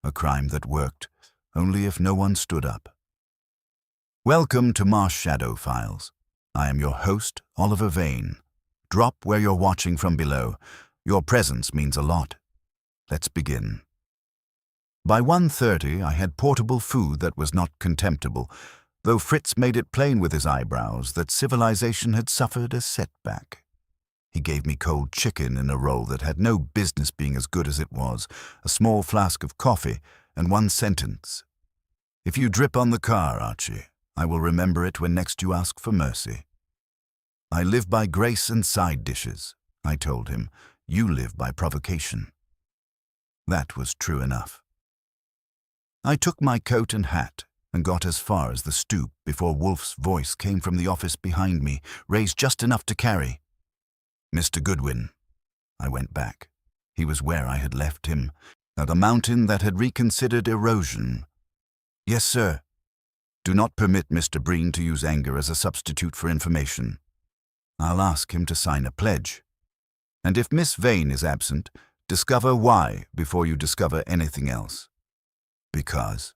a crime that worked, only if no one stood up. Welcome to Marshshadowfiles. I am your host, Oliver Vane. Drop where you're watching from below. Your presence means a lot. Let's begin. By 1:30, I had portable food that was not contemptible, though Fritz made it plain with his eyebrows that civilization had suffered a setback. He gave me cold chicken in a roll that had no business being as good as it was, a small flask of coffee, and one sentence. "If you drip on the car, Archie, I will remember it when next you ask for mercy." "I live by grace and side dishes," I told him. "You live by provocation." That was true enough. I took my coat and hat and got as far as the stoop before Wolfe's voice came from the office behind me, raised just enough to carry. "Mr. Goodwin." I went back. He was where I had left him, at a mountain that had reconsidered erosion. "Yes, sir." "Do not permit Mr. Breen to use anger as a substitute for information. I'll ask him to sign a pledge. And if Miss Vane is absent, discover why before you discover anything else. Because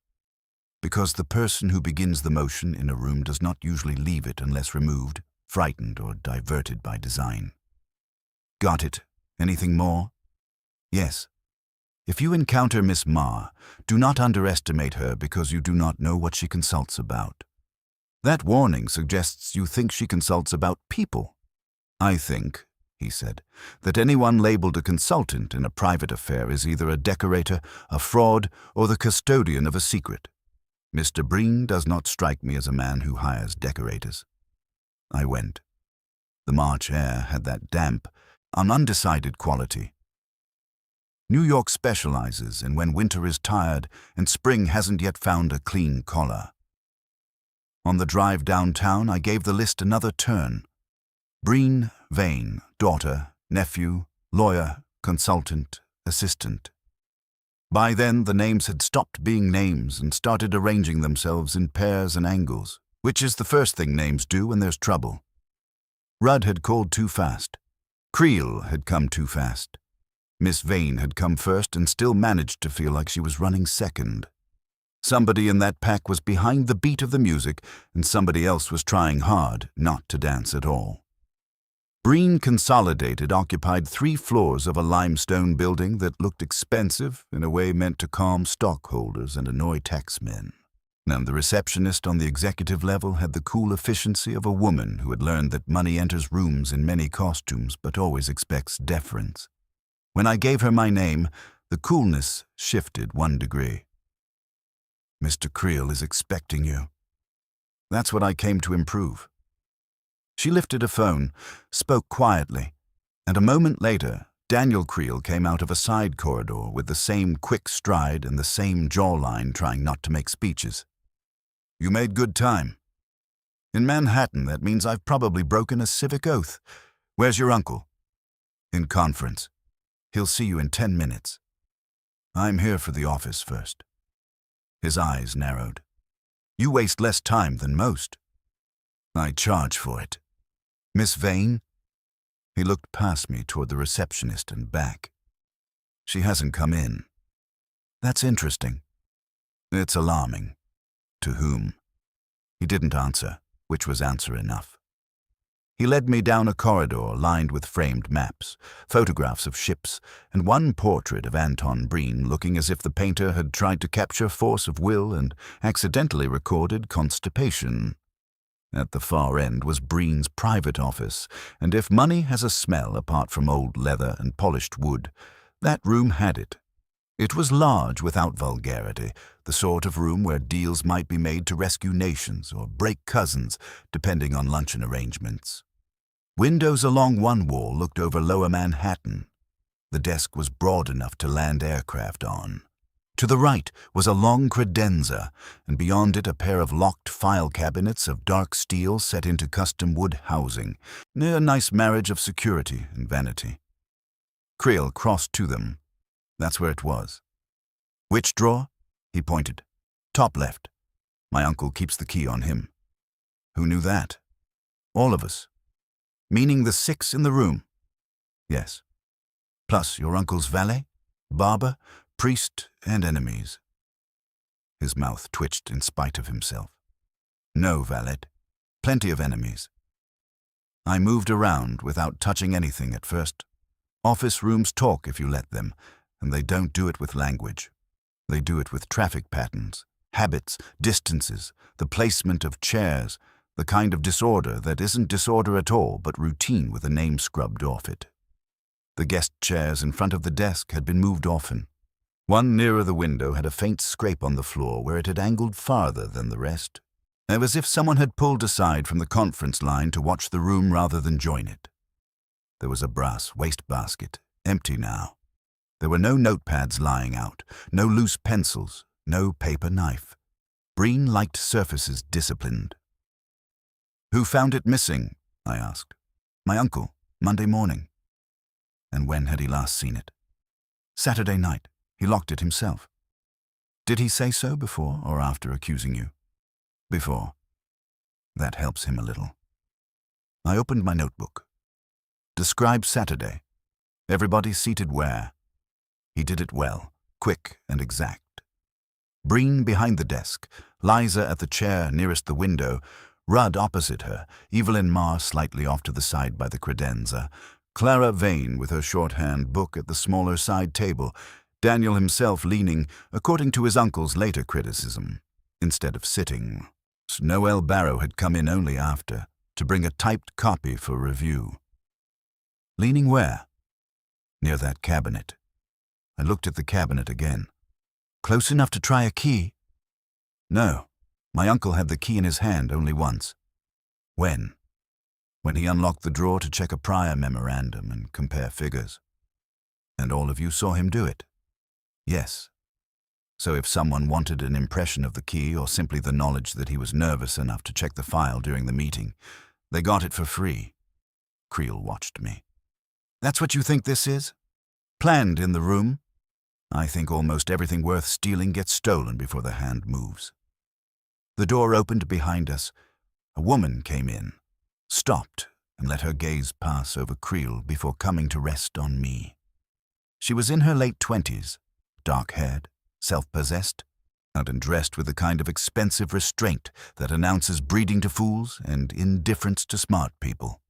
the person who begins the motion in a room does not usually leave it unless removed, frightened, or diverted by design." "Got it. Anything more?" "Yes. If you encounter Miss Ma, do not underestimate her because you do not know what she consults about. That warning suggests you think she consults about people. I think," he said, "that anyone labeled a consultant in a private affair is either a decorator, a fraud, or the custodian of a secret. Mr. Breen does not strike me as a man who hires decorators." I went. The March air had that damp, undecided quality. New York specializes in when winter is tired and spring hasn't yet found a clean collar. On the drive downtown, I gave the list another turn. Breen, Vane, daughter, nephew, lawyer, consultant, assistant. By then, the names had stopped being names and started arranging themselves in pairs and angles, which is the first thing names do when there's trouble. Rudd had called too fast. Creel had come too fast. Miss Vane had come first and still managed to feel like she was running second. Somebody in that pack was behind the beat of the music, and somebody else was trying hard not to dance at all. Breen Consolidated occupied 3 floors of a limestone building that looked expensive in a way meant to calm stockholders and annoy taxmen. And the receptionist on the executive level had the cool efficiency of a woman who had learned that money enters rooms in many costumes but always expects deference. When I gave her my name, the coolness shifted 1 degree. "Mr. Creel is expecting you." That's what I came to improve. She lifted a phone, spoke quietly, and a moment later, Daniel Creel came out of a side corridor with the same quick stride and the same jawline, trying not to make speeches. "You made good time. In Manhattan, that means I've probably broken a civic oath. Where's your uncle?" "In conference. He'll see you in 10 minutes. I'm here for the office first." His eyes narrowed. "You waste less time than most." "I charge for it." "Miss Vane?" He looked past me toward the receptionist and back. "She hasn't come in." "That's interesting." "It's alarming." "To whom?" He didn't answer, which was answer enough. He led me down a corridor lined with framed maps, photographs of ships, and one portrait of Anton Breen looking as if the painter had tried to capture force of will and accidentally recorded constipation. At the far end was Breen's private office, and if money has a smell apart from old leather and polished wood, that room had it. It was large without vulgarity, the sort of room where deals might be made to rescue nations or break cousins, depending on luncheon arrangements. Windows along one wall looked over Lower Manhattan. The desk was broad enough to land aircraft on. To the right was a long credenza, and beyond it a pair of locked file cabinets of dark steel set into custom wood housing, a nice marriage of security and vanity. Creel crossed to them. That's where it was. "Which drawer?" He pointed. "Top left. My uncle keeps the key on him." "Who knew that?" "All of us." "Meaning the 6 in the room?" "Yes." "Plus your uncle's valet, barber, priest and enemies. His mouth twitched in spite of himself. No, valet. Plenty of enemies. I moved around without touching anything at first. Office rooms talk if you let them, and they don't do it with language. They do it with traffic patterns, habits, distances, the placement of chairs, the kind of disorder that isn't disorder at all but routine with a name scrubbed off it. The guest chairs in front of the desk had been moved often. One nearer the window had a faint scrape on the floor where it had angled farther than the rest. It was as if someone had pulled aside from the conference line to watch the room rather than join it. There was a brass wastebasket, empty now. There were no notepads lying out, no loose pencils, no paper knife. Breen liked surfaces disciplined. "Who found it missing?" I asked. "My uncle, Monday morning." "And when had he last seen it?" "Saturday night. He locked it himself." "Did he say so before or after accusing you?" "Before." "That helps him a little." I opened my notebook. "Describe Saturday. Everybody seated where?" He did it well, quick and exact. Breen behind the desk, Liza at the chair nearest the window, Rudd opposite her, Evelyn Marr slightly off to the side by the credenza, Clara Vane with her shorthand book at the smaller side table, Daniel himself leaning, according to his uncle's later criticism, instead of sitting. Noel Barrow had come in only after, to bring a typed copy for review. "Leaning where?" "Near that cabinet." I looked at the cabinet again. "Close enough to try a key?" "No. My uncle had the key in his hand only once." "When?" "When he unlocked the drawer to check a prior memorandum and compare figures." "And all of you saw him do it?" "Yes." "So if someone wanted an impression of the key or simply the knowledge that he was nervous enough to check the file during the meeting, they got it for free." Creel watched me. "That's what you think this is? Planned in the room?" "I think almost everything worth stealing gets stolen before the hand moves." The door opened behind us. A woman came in, stopped, and let her gaze pass over Creel before coming to rest on me. She was in her late 20s, dark-haired, self-possessed, and dressed with the kind of expensive restraint that announces breeding to fools and indifference to smart people.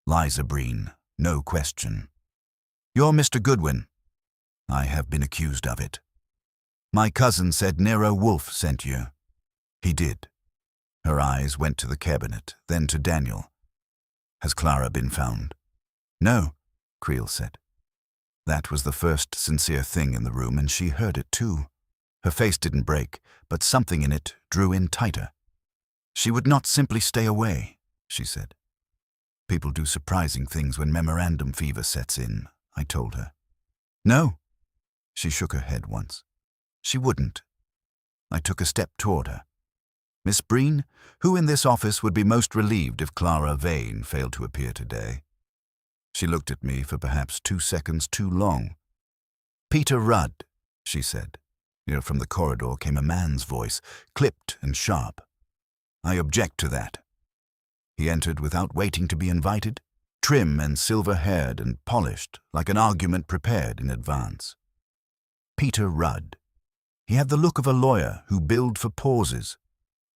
Liza Breen, no question. "You're Mr. Goodwin." "I have been accused of it." "My cousin said Nero Wolfe sent you." "He did." Her eyes went to the cabinet, then to Daniel. "Has Clara been found?" "No," Creel said. That was the first sincere thing in the room, and she heard it too. Her face didn't break, but something in it drew in tighter. "She would not simply stay away," she said. "People do surprising things when memorandum fever sets in," I told her. "No." She shook her head once. "She wouldn't." I took a step toward her. "Miss Breen, who in this office would be most relieved if Clara Vane failed to appear today?" She looked at me for perhaps 2 seconds too long. "Peter Rudd," she said. From the corridor came a man's voice, clipped and sharp. "I object to that." He entered without waiting to be invited, trim and silver-haired and polished, like an argument prepared in advance. Peter Rudd. He had the look of a lawyer who billed for pauses.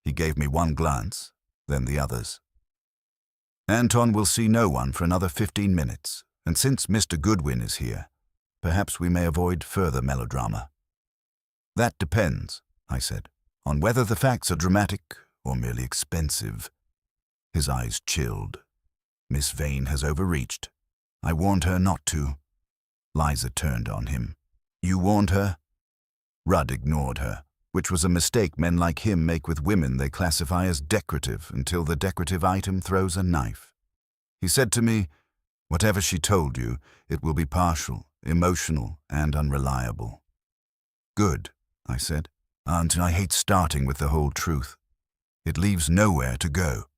He gave me one glance, then the others. "Anton will see no one for another 15 minutes, and since Mr. Goodwin is here, perhaps we may avoid further melodrama." "That depends," I said, "on whether the facts are dramatic or merely expensive." His eyes chilled. "Miss Vane has overreached. I warned her not to." Liza turned on him. "You warned her?" Rudd ignored her, which was a mistake men like him make with women they classify as decorative until the decorative item throws a knife. He said to me, "Whatever she told you, it will be partial, emotional, and unreliable." "Good," I said. "And I hate starting with the whole truth. It leaves nowhere to go."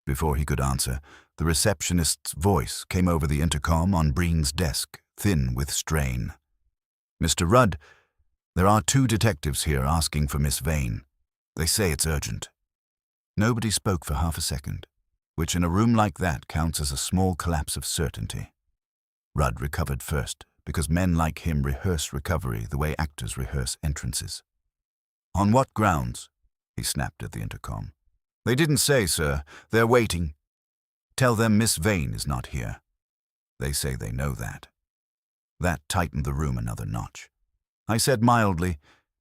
Before he could answer, the receptionist's voice came over the intercom on Breen's desk, thin with strain. "Mr. Rudd, there are 2 detectives here asking for Miss Vane. They say it's urgent." Nobody spoke for half a second, which in a room like that counts as a small collapse of certainty. Rudd recovered first, because men like him rehearse recovery the way actors rehearse entrances. "On what grounds?" he snapped at the intercom. "They didn't say, sir. They're waiting. Tell them Miss Vane is not here. They say they know that." That tightened the room another notch. I said mildly,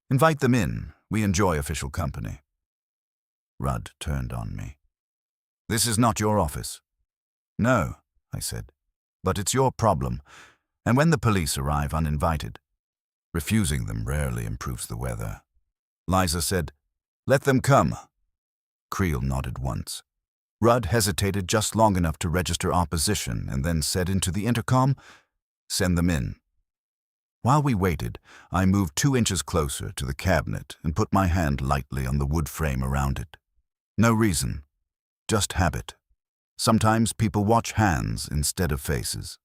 "Invite them in. We enjoy official company." Rudd turned on me. "This is not your office." "No," I said, "but it's your problem, and when the police arrive uninvited, refusing them rarely improves the weather." Liza said, "Let them come." Creel nodded once. Rudd hesitated just long enough to register opposition and then said into the intercom, "Send them in." While we waited, I moved 2 inches closer to the cabinet and put my hand lightly on the wood frame around it. No reason, just habit. Sometimes people watch hands instead of faces.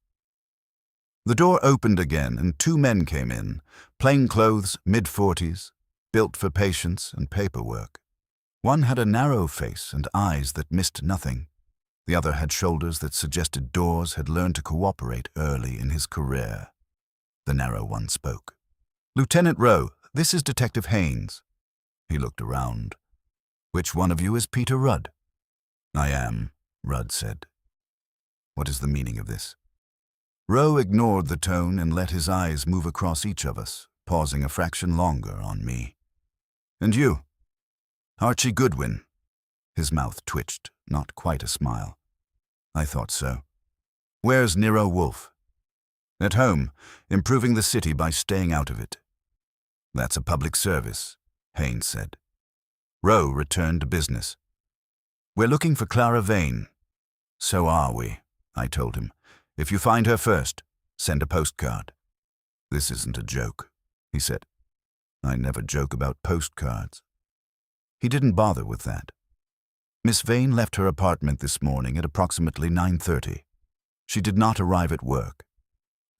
The door opened again and 2 men came in, plainclothes, mid-40s, built for patience and paperwork. One had a narrow face and eyes that missed nothing. The other had shoulders that suggested Dawes had learned to cooperate early in his career. The narrow one spoke. "Lieutenant Rowe, this is Detective Haynes." He looked around. "Which one of you is Peter Rudd?" "I am," Rudd said. "What is the meaning of this?" Rowe ignored the tone and let his eyes move across each of us, pausing a fraction longer on me. "And you?" "Archie Goodwin." His mouth twitched, not quite a smile. "I thought so. Where's Nero Wolfe?" "At home, improving the city by staying out of it." "That's a public service," Haynes said. Rowe returned to business. "We're looking for Clara Vane." "So are we," I told him. "If you find her first, send a postcard." "This isn't a joke," he said. "I never joke about postcards." He didn't bother with that. Miss Vane left her apartment this morning at approximately 9:30. She did not arrive at work.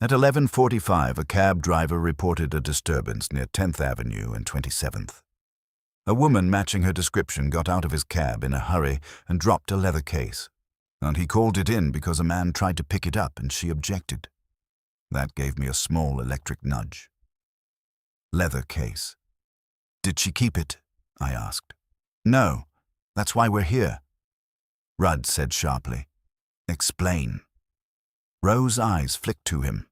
At 11:45, a cab driver reported a disturbance near 10th Avenue and 27th. A woman matching her description got out of his cab in a hurry and dropped a leather case, and he called it in because a man tried to pick it up and she objected. That gave me a small electric nudge. Leather case. "Did she keep it?" I asked. "No, that's why we're here." Rudd said sharply, "Explain." Rowe's eyes flicked to him.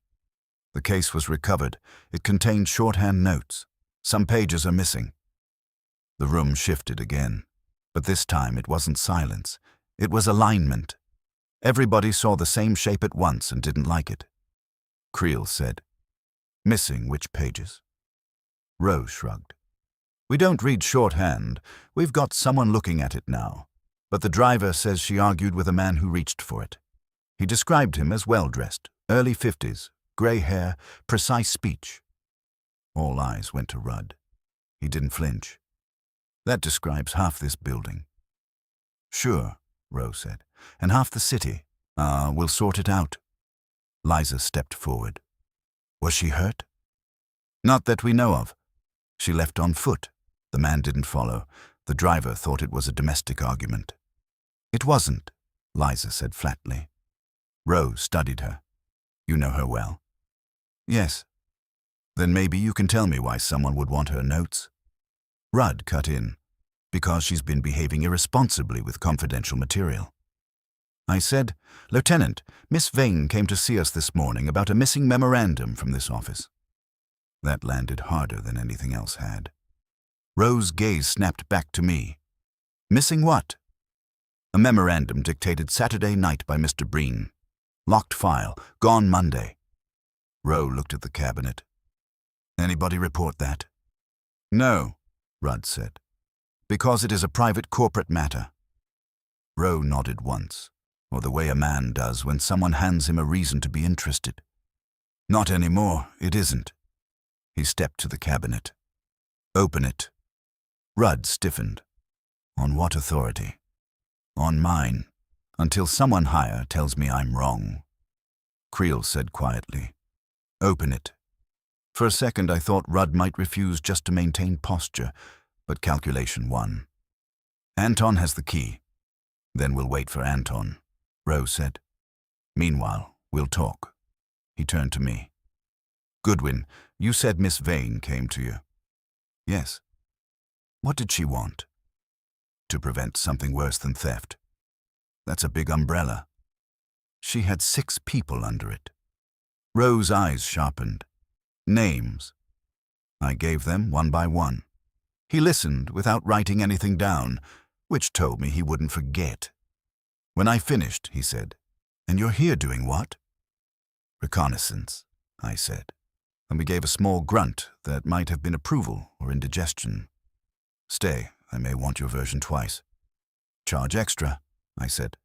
The case was recovered. It contained shorthand notes. Some pages are missing. The room shifted again, but this time it wasn't silence. It was alignment. Everybody saw the same shape at once and didn't like it. Creel said, "Missing which pages?" Rowe shrugged. "We don't read shorthand. We've got someone looking at it now. But the driver says she argued with a man who reached for it. He described him as well-dressed, early 50s, grey hair, precise speech." All eyes went to Rudd. He didn't flinch. "That describes half this building." "Sure," Rowe said, "and half the city. We'll sort it out." Liza stepped forward. "Was she hurt?" "Not that we know of. She left on foot. The man didn't follow. The driver thought it was a domestic argument." "It wasn't," Liza said flatly. Rowe studied her. "You know her well?" "Yes." "Then maybe you can tell me why someone would want her notes." Rudd cut in. "Because she's been behaving irresponsibly with confidential material." I said, "Lieutenant, Miss Vane came to see us this morning about a missing memorandum from this office." That landed harder than anything else had. Rowe's gaze snapped back to me. "Missing what?" "A memorandum dictated Saturday night by Mr. Breen. Locked file, gone Monday." Rowe looked at the cabinet. "Anybody report that?" "No," Rudd said, "because it is a private corporate matter." Rowe nodded once, or the way a man does when someone hands him a reason to be interested. "Not anymore, it isn't." He stepped to the cabinet. "Open it." Rudd stiffened. "On what authority?" "On mine, until someone higher tells me I'm wrong." Creel said quietly, "Open it." For a second I thought Rudd might refuse just to maintain posture, but calculation won. "Anton has the key." "Then we'll wait for Anton," Rowe said. "Meanwhile, we'll talk." He turned to me. Goodwin, you said Miss Vane came to you. Yes. What did she want? To prevent something worse than theft. That's a big umbrella. She had 6 people under it. Rowe's eyes sharpened. Names. I gave them one by one. He listened without writing anything down, which told me he wouldn't forget. When I finished, he said, "And you're here doing what?" "Reconnaissance," I said, and we gave a small grunt that might have been approval or indigestion. "Stay, I may want your version twice." "Charge extra," I said.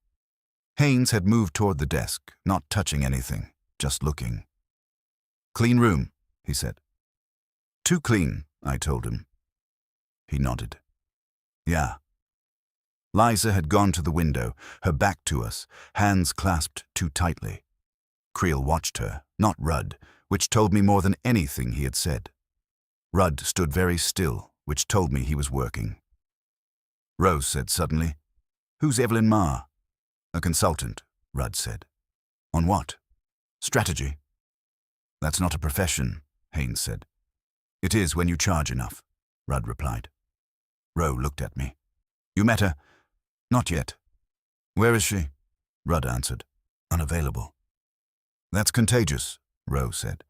Haynes had moved toward the desk, not touching anything, just looking. "Clean room," he said. "Too clean," I told him. He nodded. "Yeah." Liza had gone to the window, her back to us, hands clasped too tightly. Creel watched her, not Rudd, which told me more than anything he had said. Rudd stood very still, which told me he was working. Rose said suddenly, "Who's Evelyn Marr?" "A consultant," Rudd said. "On what?" "Strategy." "That's not a profession," Haynes said. "It is when you charge enough," Rudd replied. Rowe looked at me. "You met her?" "Not yet." "Where is she?" Rudd answered. "Unavailable." "That's contagious," Rowe said.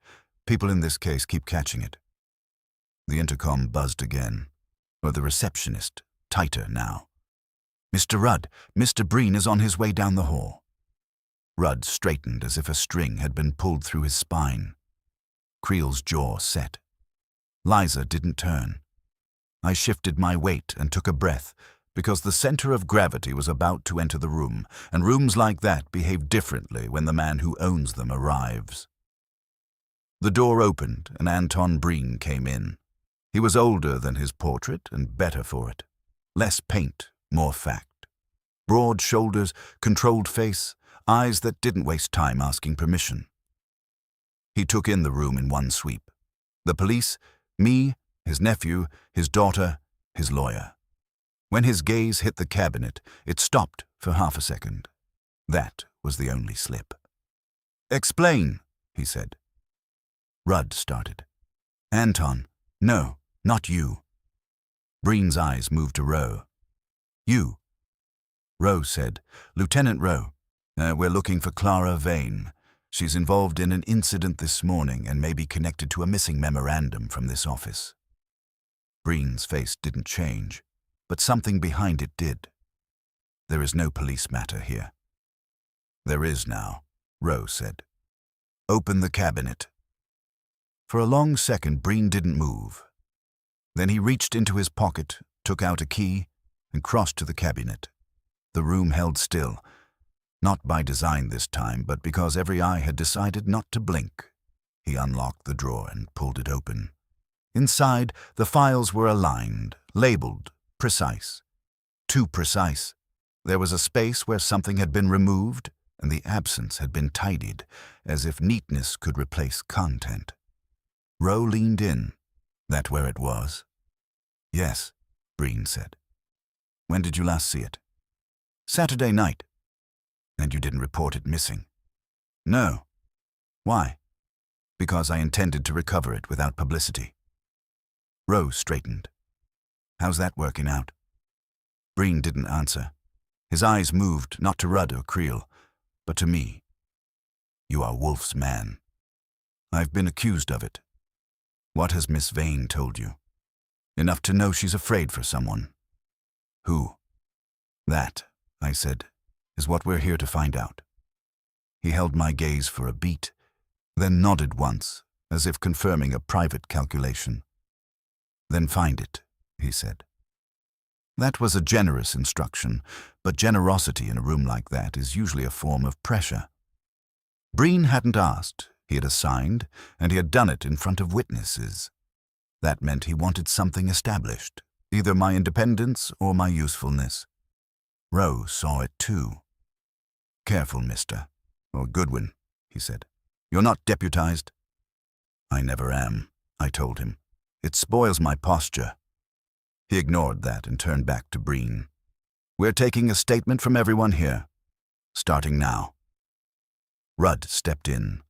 "People in this case keep catching it." The intercom buzzed again, or the receptionist, tighter now. "Mr. Rudd, Mr. Breen is on his way down the hall." Rudd straightened as if a string had been pulled through his spine. Creel's jaw set. Liza didn't turn. I shifted my weight and took a breath, because the center of gravity was about to enter the room, and rooms like that behave differently when the man who owns them arrives. The door opened, and Anton Breen came in. He was older than his portrait and better for it. Less paint, more fact. Broad shoulders, controlled face, eyes that didn't waste time asking permission. He took in the room in one sweep. The police, me, his nephew, his daughter, his lawyer. When his gaze hit the cabinet, it stopped for half a second. That was the only slip. "Explain," he said. Rudd started. "Anton, no, not you." Breen's eyes moved to Rowe. "You." Rowe said, "Lieutenant Rowe, we're looking for Clara Vane. She's involved in an incident this morning and may be connected to a missing memorandum from this office." Breen's face didn't change, but something behind it did. "There is no police matter here." "There is now," Rowe said. "Open the cabinet." For a long second, Breen didn't move. Then he reached into his pocket, took out a key, and crossed to the cabinet. The room held still, not by design this time, but because every eye had decided not to blink. He unlocked the drawer and pulled it open. Inside, the files were aligned, labeled, precise. Too precise. There was a space where something had been removed, and the absence had been tidied, as if neatness could replace content. Rowe leaned in. "That where it was?" "Yes," Breen said. "When did you last see it?" "Saturday night." "And you didn't report it missing?" "No." "Why?" "Because I intended to recover it without publicity." Rowe straightened. "How's that working out?" Breen didn't answer. His eyes moved not to Rudd or Creel, but to me. "You are Wolfe's man." "I've been accused of it." "What has Miss Vane told you?" "Enough to know she's afraid for someone." "Who?" "That," I said, "is what we're here to find out." He held my gaze for a beat, then nodded once, as if confirming a private calculation. "Then find it," he said. That was a generous instruction, but generosity in a room like that is usually a form of pressure. Breen hadn't asked, he had assigned, and he had done it in front of witnesses. That meant he wanted something established, either my independence or my usefulness. Rowe saw it too. "Careful, mister, or Goodwin," he said. "You're not deputized." "I never am," I told him. "It spoils my posture." He ignored that and turned back to Breen. "We're taking a statement from everyone here. Starting now." Rudd stepped in,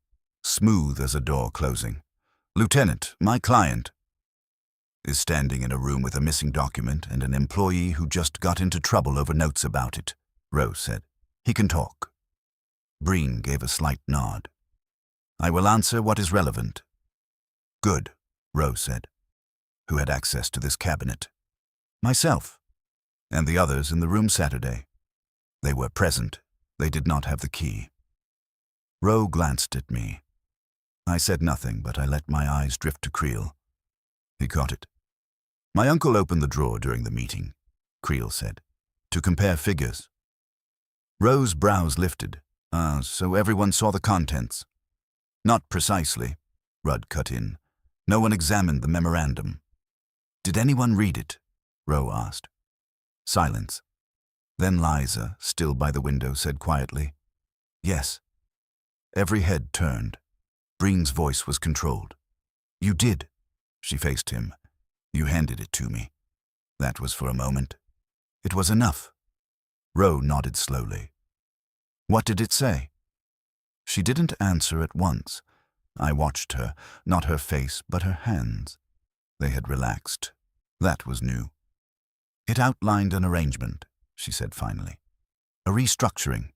smooth as a door closing. Lieutenant, my client is standing in a room with a missing document and an employee who just got into trouble over notes about it, Rose said. He can talk. Breen gave a slight nod. I will answer what is relevant. Good, Rose said. Who had access to this cabinet? Myself. And the others in the room Saturday. They were present. They did not have the key. Rowe glanced at me. I said nothing, but I let my eyes drift to Creel. He caught it. My uncle opened the drawer during the meeting, Creel said, to compare figures. Rowe's brows lifted. So everyone saw the contents. Not precisely, Rudd cut in. No one examined the memorandum. Did anyone read it? Rowe asked. Silence. Then Liza, still by the window, said quietly, Yes. Every head turned. Breen's voice was controlled. You did. She faced him. You handed it to me. That was for a moment. It was enough. Rowe nodded slowly. What did it say? She didn't answer at once. I watched her, not her face, but her hands. They had relaxed. That was new. It outlined an arrangement, she said finally. A restructuring.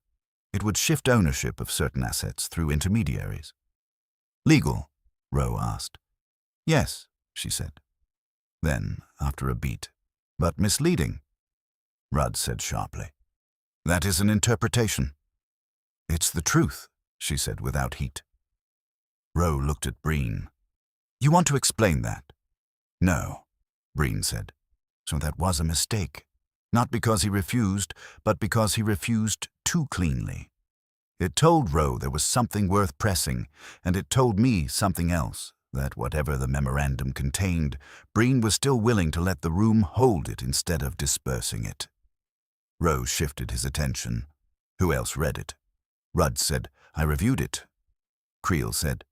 It would shift ownership of certain assets through intermediaries. Legal? Rowe asked. Yes, she said. Then, after a beat, but misleading, Rudd said sharply. That is an interpretation. It's the truth, she said without heat. Rowe looked at Breen. You want to explain that? No, Breen said. So that was a mistake. Not because he refused, but because he refused too cleanly. It told Rowe there was something worth pressing, and it told me something else, that whatever the memorandum contained, Breen was still willing to let the room hold it instead of dispersing it. Rowe shifted his attention. Who else read it? Rudd said, I reviewed it. Creel said,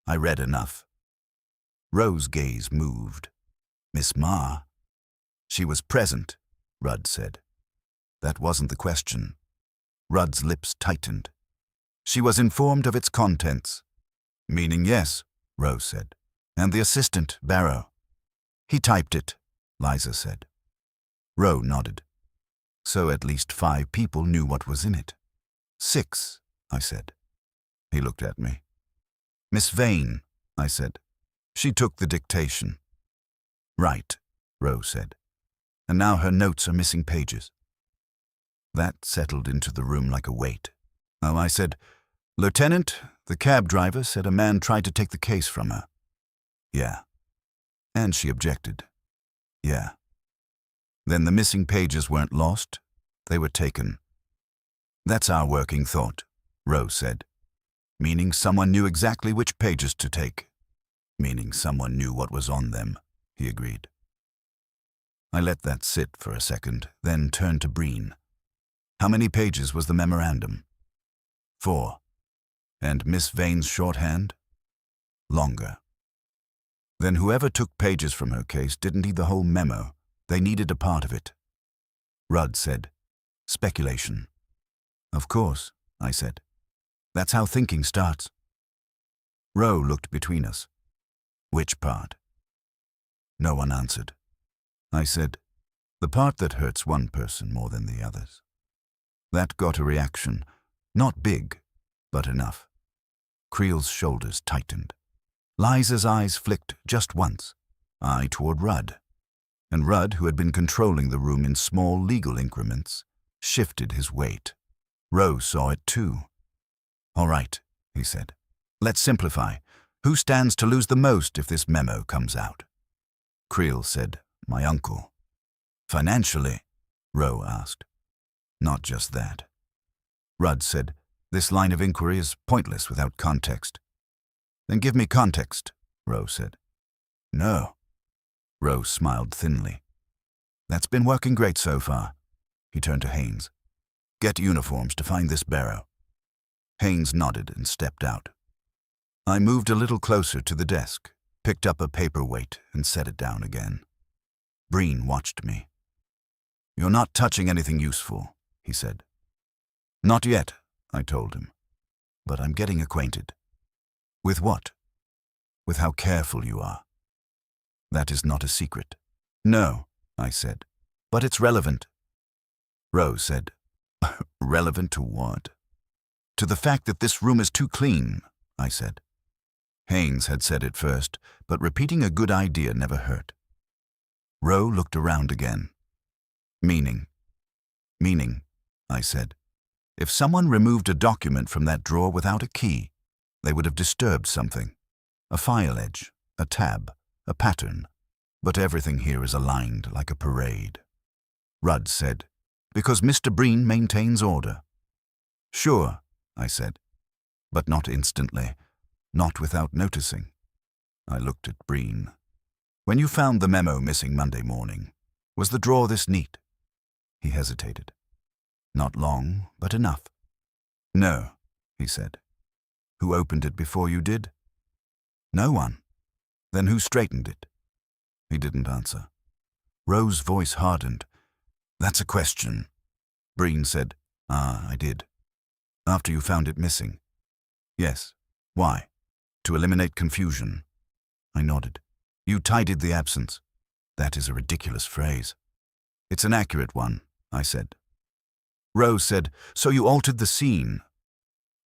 I read enough. Rowe's gaze moved. Miss Marr? She was present, Rudd said. That wasn't the question. Rudd's lips tightened. She was informed of its contents. Meaning yes, Rowe said. And the assistant, Barrow. He typed it, Liza said. Rowe nodded. So at least 5 people knew what was in it. 6, I said. He looked at me. Miss Vane, I said. She took the dictation. Right, Rowe said. And now her notes are missing pages. That settled into the room like a weight. Oh, I said, Lieutenant, the cab driver said a man tried to take the case from her. Yeah. And she objected. Yeah. Then the missing pages weren't lost. They were taken. That's our working thought, Rowe said. Meaning someone knew exactly which pages to take. Meaning someone knew what was on them, he agreed. I let that sit for a second, then turned to Breen. How many pages was the memorandum? 4. And Miss Vane's shorthand? Longer. Then whoever took pages from her case didn't need the whole memo. They needed a part of it. Rudd said, Speculation. Of course, I said. That's how thinking starts. Rowe looked between us. Which part? No one answered. I said, the part that hurts one person more than the others. That got a reaction. Not big, but enough. Creel's shoulders tightened. Liza's eyes flicked just once, I toward Rudd. And Rudd, who had been controlling the room in small legal increments, shifted his weight. Rowe saw it too. All right, he said. Let's simplify. Who stands to lose the most if this memo comes out? Creel said, my uncle. Financially? Rowe asked. Not just that. Rudd said, this line of inquiry is pointless without context. Then give me context, Rowe said. No. Rowe smiled thinly. That's been working great so far. He turned to Haynes. Get uniforms to find this Barrow. Haynes nodded and stepped out. I moved a little closer to the desk, picked up a paperweight and set it down again. Breen watched me. You're not touching anything useful, he said. Not yet, I told him. But I'm getting acquainted. With what? with how careful you are. That is not a secret. No, I said, but it's relevant. Rose said, relevant to what? To the fact that this room is too clean, I said. Haynes had said it first, but repeating a good idea never hurt. Roe looked around again. Meaning, I said. If someone removed a document from that drawer without a key, they would have disturbed something. A file edge, a tab, a pattern. But everything here is aligned like a parade. Rudd said, because Mr. Breen maintains order. Sure, I said, but not instantly, not without noticing. I looked at Breen. When you found the memo missing Monday morning, was the drawer this neat? He hesitated. Not long, but enough. No, he said. Who opened it before you did? No one. Then who straightened it? He didn't answer. Rose's voice hardened. That's a question. Breen said, I did. After you found it missing? Yes. Why? To eliminate confusion. I nodded. You tidied the absence. That is a ridiculous phrase. It's an accurate one, I said. Rose said, so you altered the scene.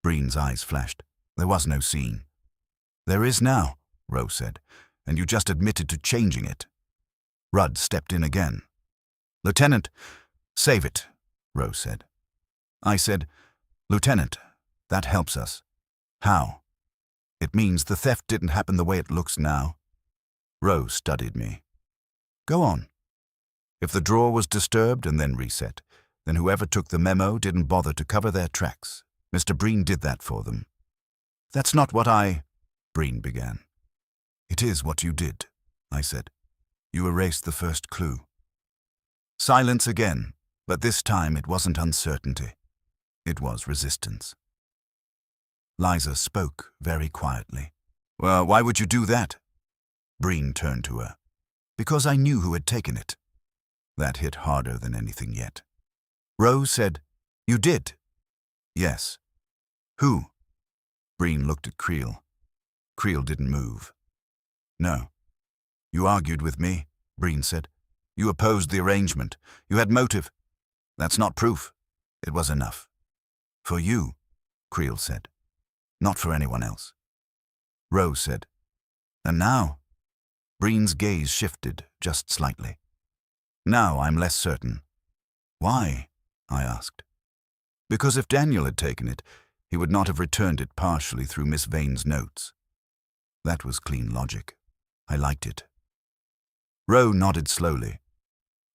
Breen's eyes flashed. There was no scene. There is now, Rose said, and you just admitted to changing it. Rudd stepped in again. Lieutenant, save it, Rose said. I said, Lieutenant, that helps us. How? It means the theft didn't happen the way it looks now. Rose studied me. Go on. If the drawer was disturbed and then reset, then whoever took the memo didn't bother to cover their tracks. Mr. Breen did that for them. That's not what Breen began. It is what you did, I said. You erased the first clue. Silence again, but this time it wasn't uncertainty. It was resistance. Liza spoke very quietly. Well, why would you do that? Breen turned to her. Because I knew who had taken it. That hit harder than anything yet. Rose said, You did? Yes. Who? Breen looked at Creel. Creel didn't move. No. You argued with me, Breen said. You opposed the arrangement. You had motive. That's not proof. It was enough. For you, Creel said. Not for anyone else. Rose said. And now? Breen's gaze shifted just slightly. Now I'm less certain. Why? I asked. Because if Daniel had taken it, he would not have returned it partially through Miss Vane's notes. That was clean logic. I liked it. Roe nodded slowly.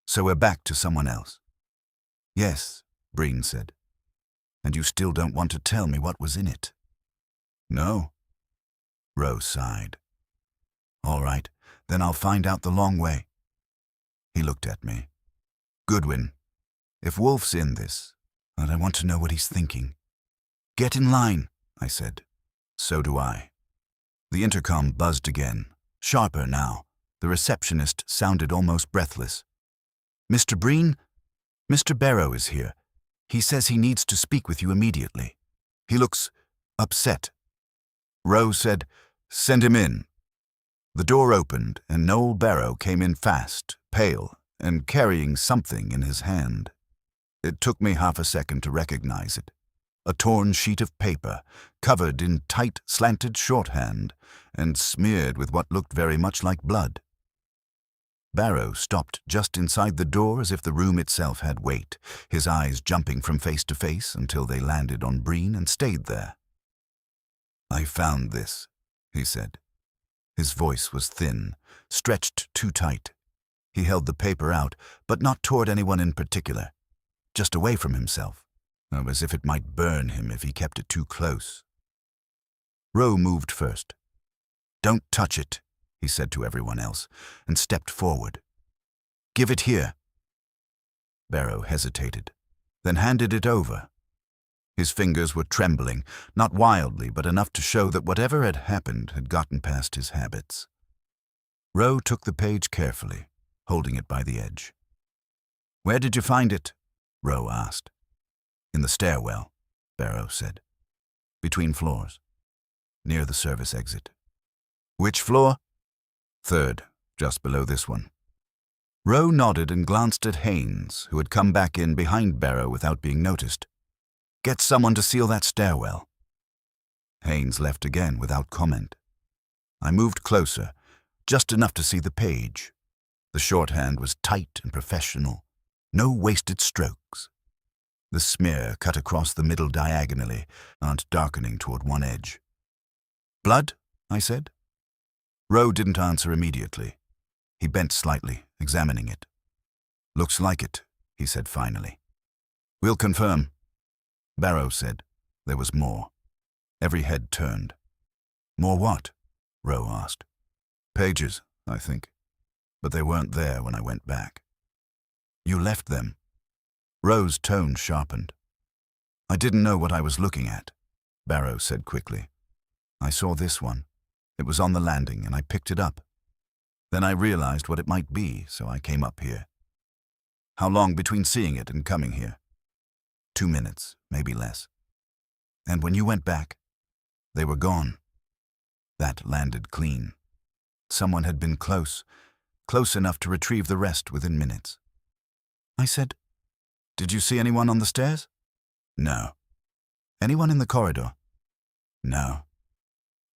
So we're back to someone else. Yes, Breen said. And you still don't want to tell me what was in it? No. Roe sighed. All right, then I'll find out the long way. He looked at me. Goodwin, if Wolfe's in this, and I want to know what he's thinking. Get in line, I said. So do I. The intercom buzzed again, sharper now. The receptionist sounded almost breathless. Mr. Breen, Mr. Barrow is here. He says he needs to speak with you immediately. He looks upset. Roe said, Send him in. The door opened, and Noel Barrow came in fast, pale, and carrying something in his hand. It took me half a second to recognize it. A torn sheet of paper, covered in tight, slanted shorthand, and smeared with what looked very much like blood. Barrow stopped just inside the door as if the room itself had weight, his eyes jumping from face to face until they landed on Breen and stayed there. I found this, he said. His voice was thin, stretched too tight. He held the paper out, but not toward anyone in particular, just away from himself, as if it might burn him if he kept it too close. Roe moved first. Don't touch it, he said to everyone else, and stepped forward. Give it here. Barrow hesitated, then handed it over. His fingers were trembling, not wildly, but enough to show that whatever had happened had gotten past his habits. Roe took the page carefully, holding it by the edge. Where did you find it? Roe asked. In the stairwell, Barrow said. Between floors. Near the service exit. Which floor? Third, just below this one. Rowe nodded and glanced at Haynes, who had come back in behind Barrow without being noticed. Get someone to seal that stairwell. Haynes left again without comment. I moved closer, just enough to see the page. The shorthand was tight and professional. No wasted strokes. The smear cut across the middle diagonally, and darkening toward one edge. Blood? I said. Rowe didn't answer immediately. He bent slightly, examining it. Looks like it, he said finally. We'll confirm. Barrow said. There was more. Every head turned. More what? Rowe asked. Pages, I think. But they weren't there when I went back. You left them. Rowe's tone sharpened. I didn't know what I was looking at, Barrow said quickly. I saw this one. It was on the landing, and I picked it up. Then I realized what it might be, so I came up here. How long between seeing it and coming here? 2 minutes, maybe less. And when you went back, they were gone. That landed clean. Someone had been close enough to retrieve the rest within minutes. I said, Did you see anyone on the stairs? No. Anyone in the corridor? No.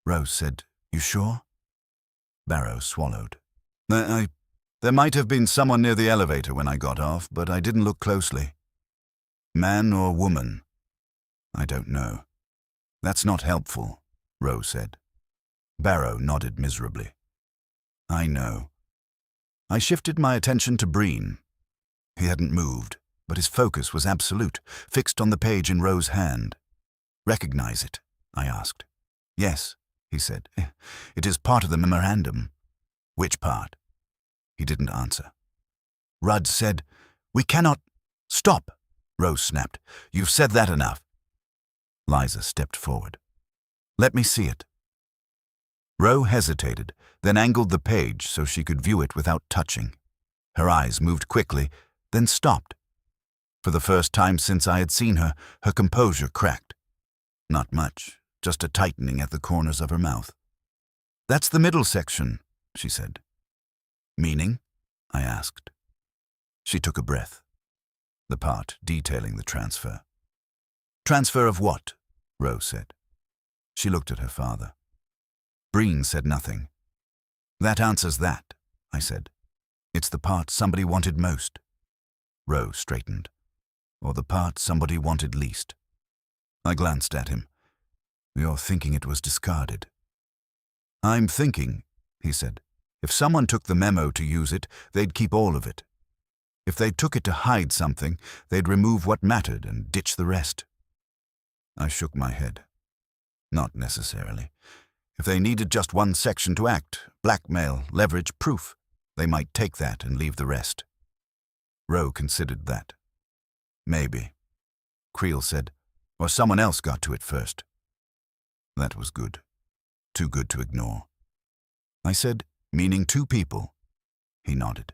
Rose said, You sure? Barrow swallowed. There might have been someone near the elevator when I got off, but I didn't look closely. Man or woman? I don't know. That's not helpful, Rose said. Barrow nodded miserably. I know. I shifted my attention to Breen. He hadn't moved, but his focus was absolute, fixed on the page in Rose's hand. Recognize it? I asked. Yes, he said. It is part of the memorandum. Which part? He didn't answer. Rudd said, We cannot... Stop, Rose snapped. You've said that enough. Liza stepped forward. Let me see it. Rowe hesitated, then angled the page so she could view it without touching. Her eyes moved quickly, then stopped. For the first time since I had seen her, her composure cracked. Not much, just a tightening at the corners of her mouth. That's the middle section, she said. Meaning? I asked. She took a breath. The part detailing the transfer. Transfer of what? Rose said. She looked at her father. Breen said nothing. That answers that, I said. It's the part somebody wanted most. Rose straightened. Or the part somebody wanted least. I glanced at him. You're thinking it was discarded. I'm thinking, he said, if someone took the memo to use it, they'd keep all of it. If they took it to hide something, they'd remove what mattered and ditch the rest. I shook my head. Not necessarily. If they needed just one section to act, blackmail, leverage, proof, they might take that and leave the rest. Rowe considered that. Maybe. Creel said, or someone else got to it first. That was good. Too good to ignore. I said, meaning 2 people. He nodded.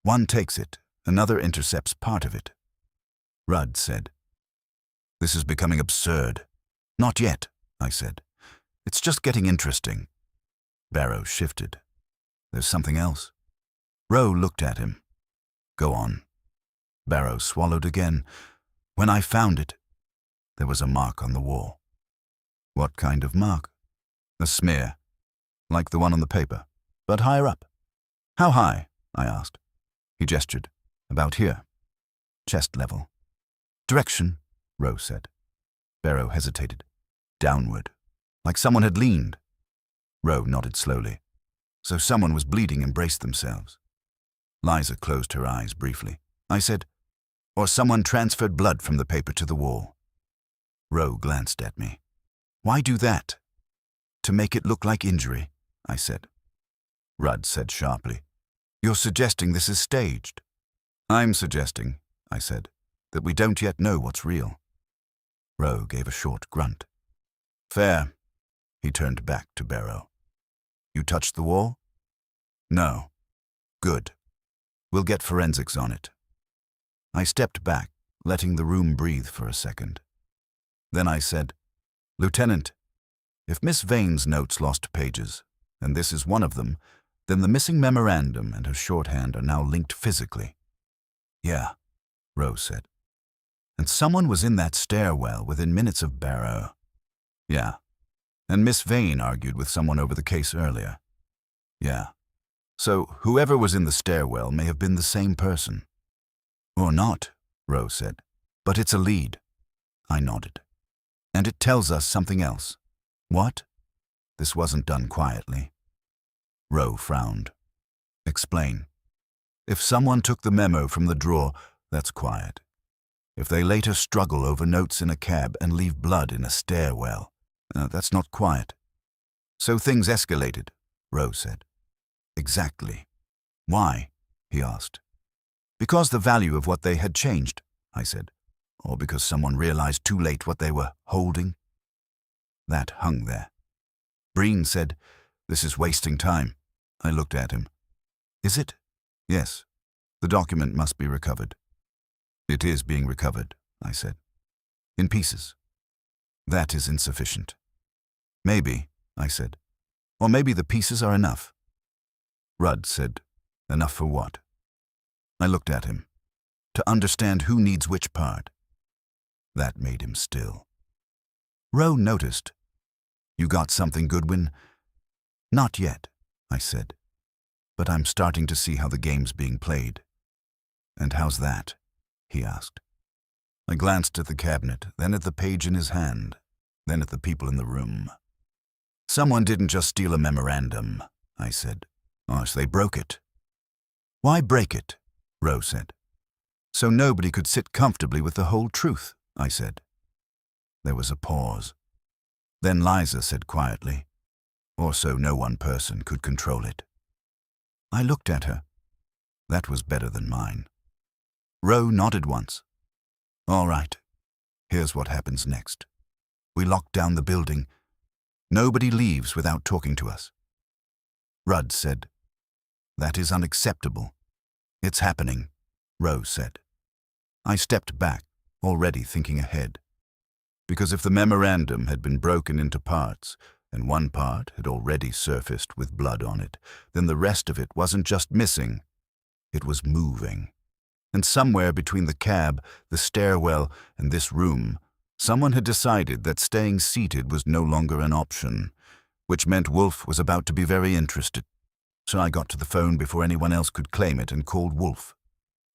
One takes it, another intercepts part of it. Rudd said, This is becoming absurd. Not yet, I said. It's just getting interesting. Barrow shifted. There's something else. Rowe looked at him. Go on. Barrow swallowed again. When I found it, there was a mark on the wall. What kind of mark? A smear, like the one on the paper, but higher up. How high? I asked. He gestured. About here. Chest level. Direction, Rowe said. Barrow hesitated. Downward. Like someone had leaned. Rowe nodded slowly. So someone was bleeding and braced themselves. Liza closed her eyes briefly. I said, or someone transferred blood from the paper to the wall. Rowe glanced at me. Why do that? To make it look like injury, I said. Rudd said sharply, You're suggesting this is staged. I'm suggesting, I said, that we don't yet know what's real. Rowe gave a short grunt. Fair. He turned back to Barrow. You touched the wall? No. Good. We'll get forensics on it. I stepped back, letting the room breathe for a second. Then I said, Lieutenant, if Miss Vane's notes lost pages, and this is one of them, then the missing memorandum and her shorthand are now linked physically. Yeah, Rose said. And someone was in that stairwell within minutes of Barrow. Yeah. And Miss Vane argued with someone over the case earlier. Yeah. So whoever was in the stairwell may have been the same person. Or not, Rose said. But it's a lead. I nodded. And it tells us something else. What? This wasn't done quietly. Rowe frowned. Explain. If someone took the memo from the drawer, that's quiet. If they later struggle over notes in a cab and leave blood in a stairwell, that's not quiet. So things escalated, Rowe said. Exactly. Why? He asked. Because the value of what they had changed, I said. Or because someone realized too late what they were holding? That hung there. Breen said, "This is wasting time." I looked at him. Is it? Yes. The document must be recovered. It is being recovered, I said. In pieces. That is insufficient. Maybe, I said. Or maybe the pieces are enough. Rudd said, enough for what? I looked at him. To understand who needs which part. That made him still. Rowe noticed. You got something, Goodwin? Not yet, I said. But I'm starting to see how the game's being played. And how's that? He asked. I glanced at the cabinet, then at the page in his hand, then at the people in the room. Someone didn't just steal a memorandum, I said. Gosh, they broke it. Why break it? Rowe said. So nobody could sit comfortably with the whole truth, I said. There was a pause. Then Liza said quietly, or so no one person could control it. I looked at her. That was better than mine. Rowe nodded once. All right. Here's what happens next. We lock down the building. Nobody leaves without talking to us. Rudd said, That is unacceptable. It's happening, Rowe said. I stepped back, already thinking ahead. Because if the memorandum had been broken into parts, and one part had already surfaced with blood on it, then the rest of it wasn't just missing, it was moving. And somewhere between the cab, the stairwell, and this room, someone had decided that staying seated was no longer an option, which meant Wolfe was about to be very interested. So I got to the phone before anyone else could claim it and called Wolfe.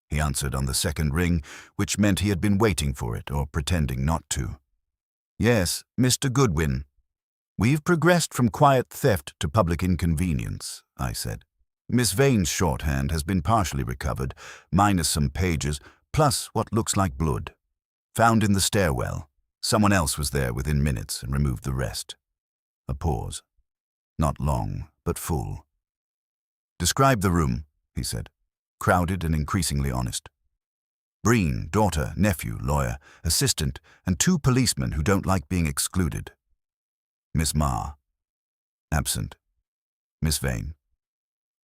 He answered on the second ring, which meant he had been waiting for it or pretending not to. Yes, Mr. Goodwin. We've progressed from quiet theft to public inconvenience, I said. Miss Vane's shorthand has been partially recovered, minus some pages, plus what looks like blood. Found in the stairwell. Someone else was there within minutes and removed the rest. A pause. Not long, but full. Describe the room, he said. Crowded and increasingly honest. Breen, daughter, nephew, lawyer, assistant, and 2 policemen who don't like being excluded. Miss Marr. Absent. Miss Vane.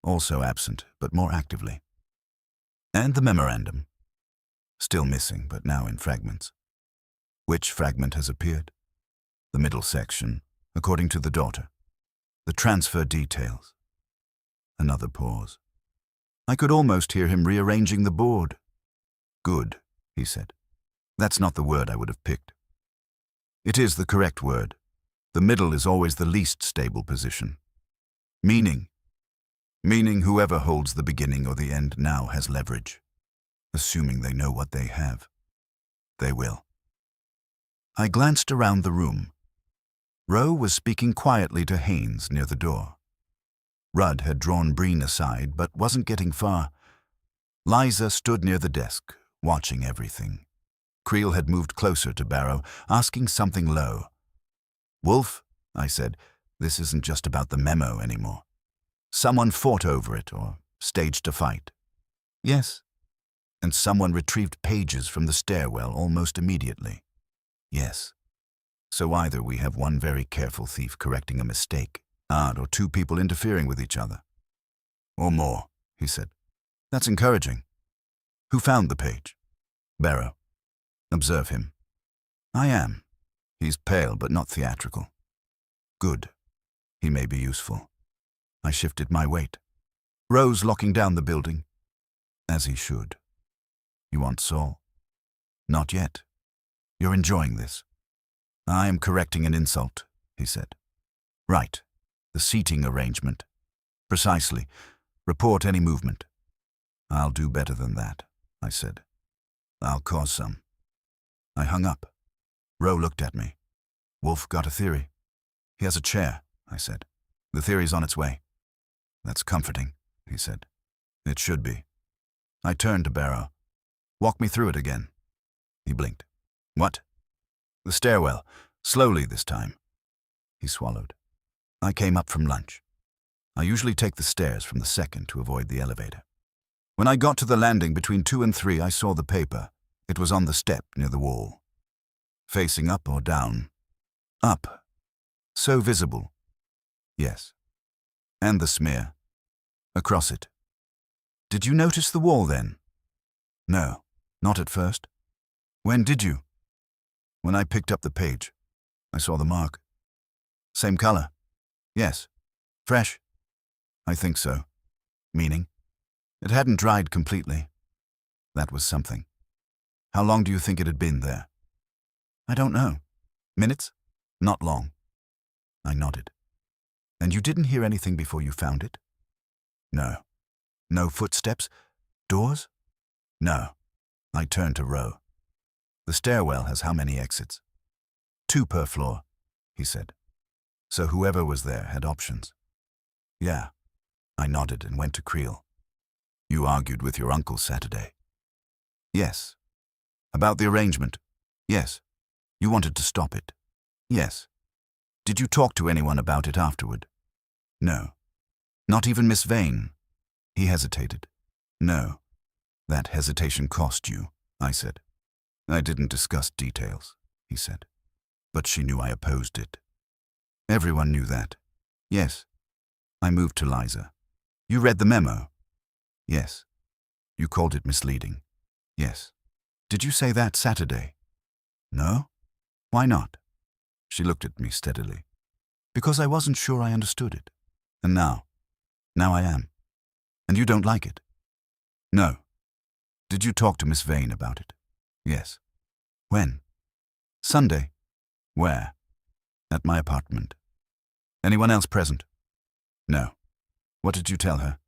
Also absent, but more actively. And the memorandum. Still missing, but now in fragments. Which fragment has appeared? The middle section, according to the daughter. The transfer details. Another pause. I could almost hear him rearranging the board. Good, he said. That's not the word I would have picked. It is the correct word. The middle is always the least stable position. Meaning. Meaning whoever holds the beginning or the end now has leverage. Assuming they know what they have. They will. I glanced around the room. Rowe was speaking quietly to Haynes near the door. Rudd had drawn Breen aside, but wasn't getting far. Liza stood near the desk, watching everything. Creel had moved closer to Barrow, asking something low. Wolfe, I said, this isn't just about the memo anymore. Someone fought over it or staged a fight. Yes. And someone retrieved pages from the stairwell almost immediately. Yes. So either we have one very careful thief correcting a mistake, or 2 people interfering with each other. Or more, he said. That's encouraging. Who found the page? Barrow. Observe him. I am. He's pale but not theatrical. Good. He may be useful. I shifted my weight. Rose locking down the building. As he should. You want Saul? Not yet. You're enjoying this. I am correcting an insult, he said. Right. The seating arrangement. Precisely. Report any movement. I'll do better than that, I said. I'll cause some. I hung up. Rowe looked at me. Wolfe got a theory. He has a chair, I said. The theory's on its way. That's comforting, he said. It should be. I turned to Barrow. Walk me through it again. He blinked. What? The stairwell. Slowly this time. He swallowed. I came up from lunch. I usually take the stairs from the second to avoid the elevator. When I got to the landing between 2 and 3, I saw the paper. It was on the step near the wall. Facing up or down? Up. So visible. Yes. And the smear. Across it. Did you notice the wall then? No, not at first. When did you? When I picked up the page. I saw the mark. Same color? Yes. Fresh? I think so. Meaning? It hadn't dried completely. That was something. How long do you think it had been there? I don't know. Minutes? Not long. I nodded. And you didn't hear anything before you found it? No. No footsteps? Doors? No. I turned to Rowe. The stairwell has how many exits? 2 per floor, he said. So whoever was there had options. Yeah. I nodded and went to Creel. You argued with your uncle Saturday. Yes. About the arrangement? Yes. You wanted to stop it? Yes. Did you talk to anyone about it afterward? No. Not even Miss Vane? He hesitated. No. That hesitation cost you, I said. I didn't discuss details, he said. But she knew I opposed it. Everyone knew that. Yes. I moved to Liza. You read the memo? Yes. You called it misleading? Yes. Did you say that Saturday? No? Why not? She looked at me steadily. Because I wasn't sure I understood it. And now I am. And you don't like it? No. Did you talk to Miss Vane about it? Yes. When? Sunday. Where? At my apartment. Anyone else present? No. What did you tell her?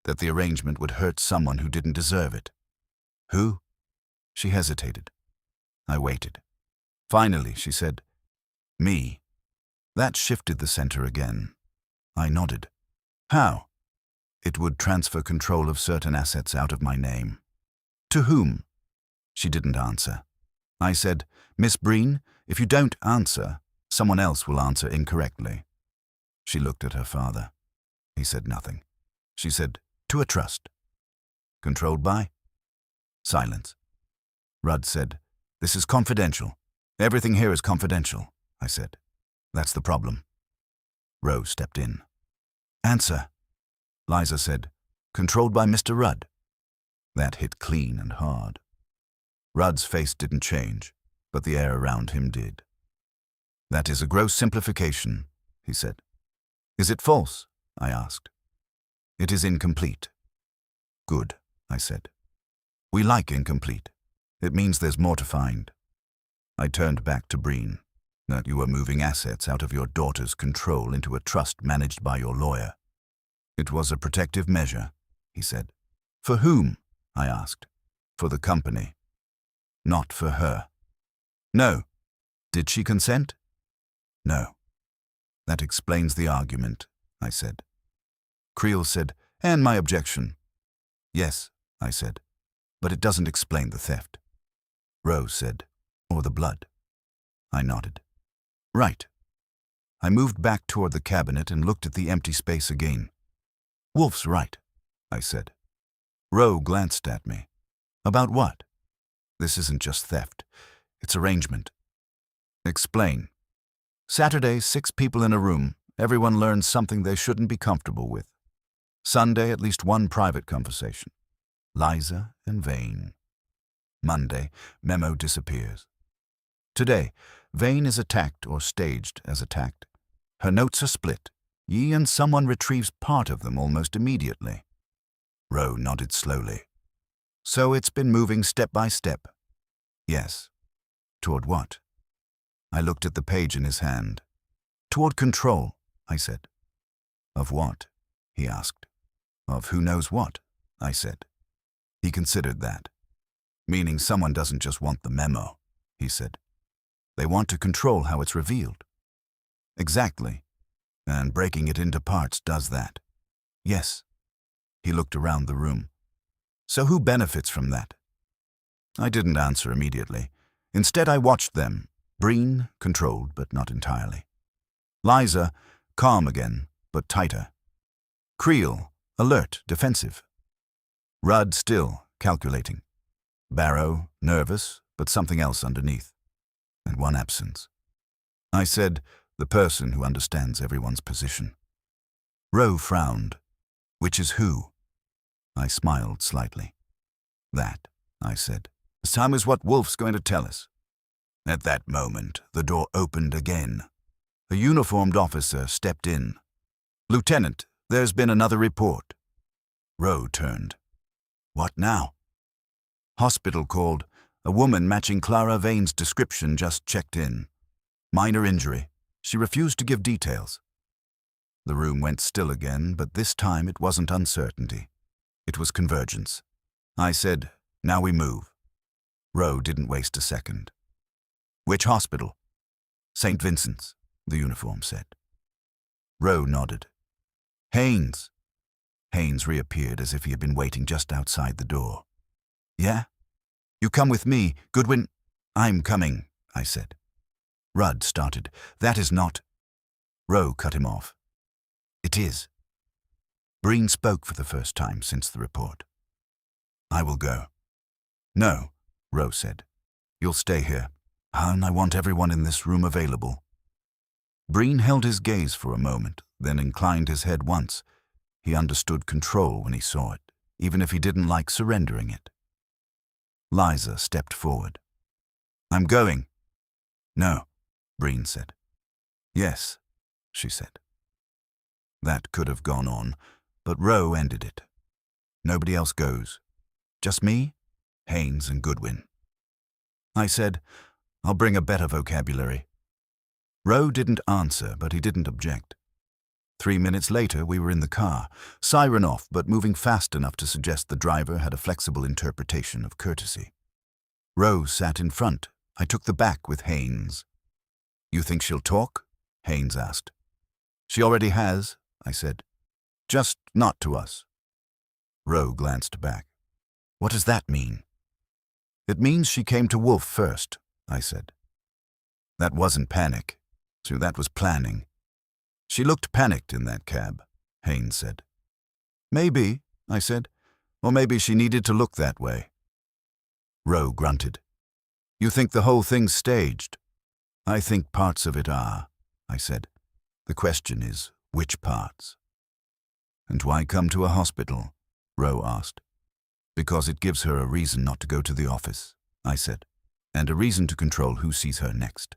That the arrangement would hurt someone who didn't deserve it. Who? She hesitated. I waited. Finally, she said, me. That shifted the center again. I nodded. How? It would transfer control of certain assets out of my name. To whom? She didn't answer. I said, Miss Breen, if you don't answer, someone else will answer incorrectly. She looked at her father. He said nothing. She said, to a trust. Controlled by? Silence. Rudd said, this is confidential. Everything here is confidential, I said. That's the problem. Rose stepped in. Answer. Liza said, controlled by Mr. Rudd. That hit clean and hard. Rudd's face didn't change, but the air around him did. That is a gross simplification, he said. Is it false? I asked. It is incomplete. Good, I said. We like incomplete. It means there's more to find. I turned back to Breen, that you were moving assets out of your daughter's control into a trust managed by your lawyer. It was a protective measure, he said. For whom? I asked. For the company. Not for her. No. Did she consent? No. That explains the argument, I said. Creel said, and my objection. Yes, I said, but it doesn't explain the theft. Rose said, or the blood. I nodded. Right. I moved back toward the cabinet and looked at the empty space again. Wolfe's right, I said. Rowe glanced at me. About what? This isn't just theft. It's arrangement. Explain. Saturday, 6 people in a room. Everyone learns something they shouldn't be comfortable with. Sunday, at least 1 private conversation. Liza and Vane. Monday, memo disappears. Today, Vane is attacked or staged as attacked. Her notes are split. Ye and someone retrieves part of them almost immediately. Rowe nodded slowly. So it's been moving step by step? Yes. Toward what? I looked at the page in his hand. Toward control, I said. Of what? He asked. Of who knows what, I said. He considered that. Meaning someone doesn't just want the memo, he said. They want to control how it's revealed. Exactly. And breaking it into parts does that. Yes. He looked around the room. So who benefits from that? I didn't answer immediately. Instead, I watched them. Breen, controlled, but not entirely. Liza, calm again, but tighter. Creel, alert, defensive. Rudd, still, calculating. Barrow, nervous, but something else underneath. And one absence. I said, the person who understands everyone's position. Rowe frowned. Which is who? I smiled slightly. That, I said. This time is what Wolfe's going to tell us. At that moment, the door opened again. A uniformed officer stepped in. Lieutenant, there's been another report. Rowe turned. What now? Hospital called. A woman matching Clara Vane's description just checked in. Minor injury. She refused to give details. The room went still again, but this time it wasn't uncertainty. It was convergence. I said, now we move. Rowe didn't waste a second. Which hospital? St. Vincent's, the uniform said. Rowe nodded. Haynes. Haynes reappeared as if he had been waiting just outside the door. Yeah? You come with me, Goodwin. I'm coming, I said. Rudd started. That is not. Rowe cut him off. It is. Breen spoke for the first time since the report. I will go. No, Rowe said. You'll stay here. And I want everyone in this room available. Breen held his gaze for a moment, then inclined his head once. He understood control when he saw it, even if he didn't like surrendering it. Liza stepped forward. I'm going. No, Breen said. Yes, she said. That could have gone on, but Rowe ended it. Nobody else goes. Just me, Haynes, and Goodwin. I said, I'll bring a better vocabulary. Rowe didn't answer, but he didn't object. 3 minutes later, we were in the car, siren off, but moving fast enough to suggest the driver had a flexible interpretation of courtesy. Rowe sat in front. I took the back with Haynes. You think she'll talk? Haynes asked. She already has, I said. Just not to us. Rowe glanced back. What does that mean? It means she came to Wolfe first, I said. That wasn't panic, so that was planning. She looked panicked in that cab, Haynes said. Maybe, I said, or maybe she needed to look that way. Rowe grunted. You think the whole thing's staged? I think parts of it are, I said. The question is, which parts? And why come to a hospital? Rowe asked. Because it gives her a reason not to go to the office, I said, and a reason to control who sees her next.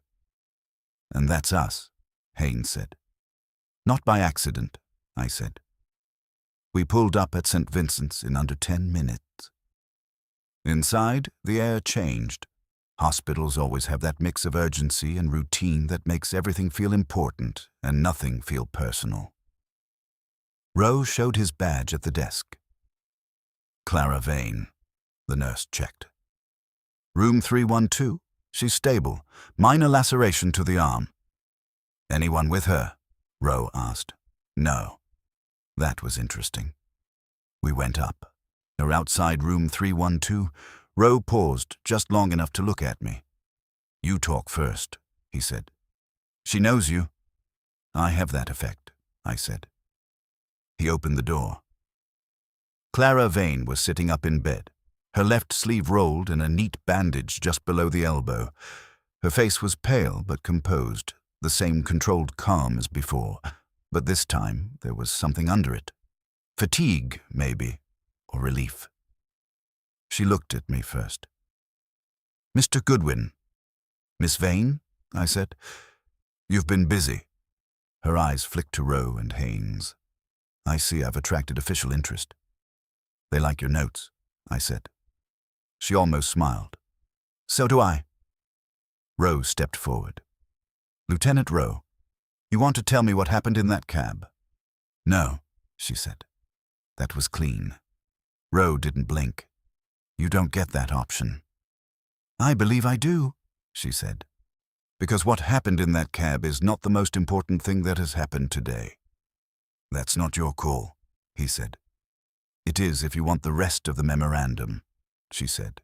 And that's us, Haynes said. Not by accident, I said. We pulled up at St. Vincent's in under 10 minutes. Inside, the air changed. Hospitals always have that mix of urgency and routine that makes everything feel important and nothing feel personal. Rowe showed his badge at the desk. Clara Vane, the nurse checked. Room 312. She's stable. Minor laceration to the arm. Anyone with her? Rowe asked. No. That was interesting. We went up. Her outside room 312. Rowe paused just long enough to look at me. You talk first, he said. She knows you. I have that effect, I said. He opened the door. Clara Vane was sitting up in bed, her left sleeve rolled in a neat bandage just below the elbow. Her face was pale but composed, the same controlled calm as before, but this time there was something under it. Fatigue, maybe, or relief. She looked at me first. Mr. Goodwin. Miss Vane, I said. You've been busy. Her eyes flicked to Rowe and Haynes. I see I've attracted official interest. They like your notes, I said. She almost smiled. So do I. Rowe stepped forward. Lieutenant Rowe, you want to tell me what happened in that cab? No, she said. That was clean. Rowe didn't blink. You don't get that option. I believe I do, she said. Because what happened in that cab is not the most important thing that has happened today. That's not your call, he said. It is if you want the rest of the memorandum, she said.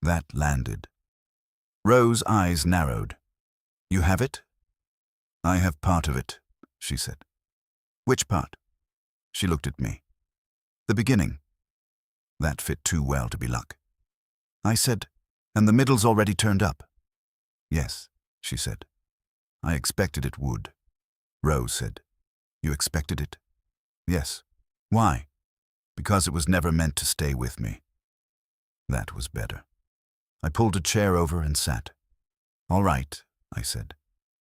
That landed. Rowe's eyes narrowed. You have it? I have part of it, she said. Which part? She looked at me. The beginning. That fit too well to be luck. I said, and the middle's already turned up. Yes, she said. I expected it would. Rowe said. You expected it? Yes. Why? Because it was never meant to stay with me. That was better. I pulled a chair over and sat. All right, I said.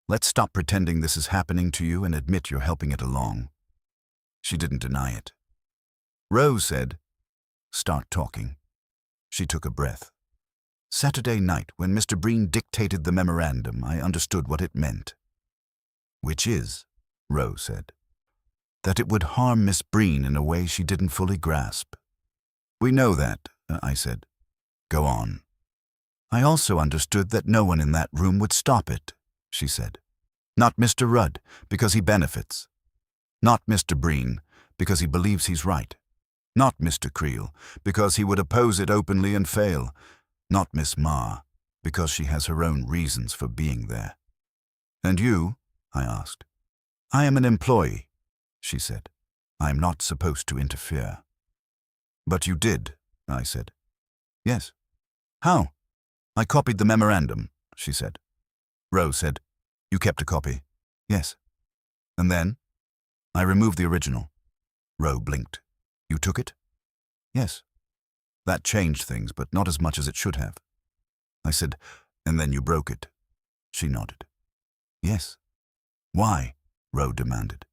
Let's stop pretending this is happening to you and admit you're helping it along. She didn't deny it. Rowe said, start talking. She took a breath. Saturday night, when Mr. Breen dictated the memorandum, I understood what it meant. Which is, Rowe said, that it would harm Miss Breen in a way she didn't fully grasp. We know that, I said. Go on. I also understood that no one in that room would stop it, she said. Not Mr. Rudd, because he benefits. Not Mr. Breen, because he believes he's right. Not Mr. Creel, because he would oppose it openly and fail. Not Miss Marr, because she has her own reasons for being there. And you? I asked. I am an employee, she said. I am not supposed to interfere. But you did, I said. Yes. How? I copied the memorandum, she said. Rowe said, you kept a copy? Yes. And then? I removed the original. Rowe blinked. You took it? Yes. That changed things, but not as much as it should have. I said, and then you broke it. She nodded. Yes. Why? Rowe demanded.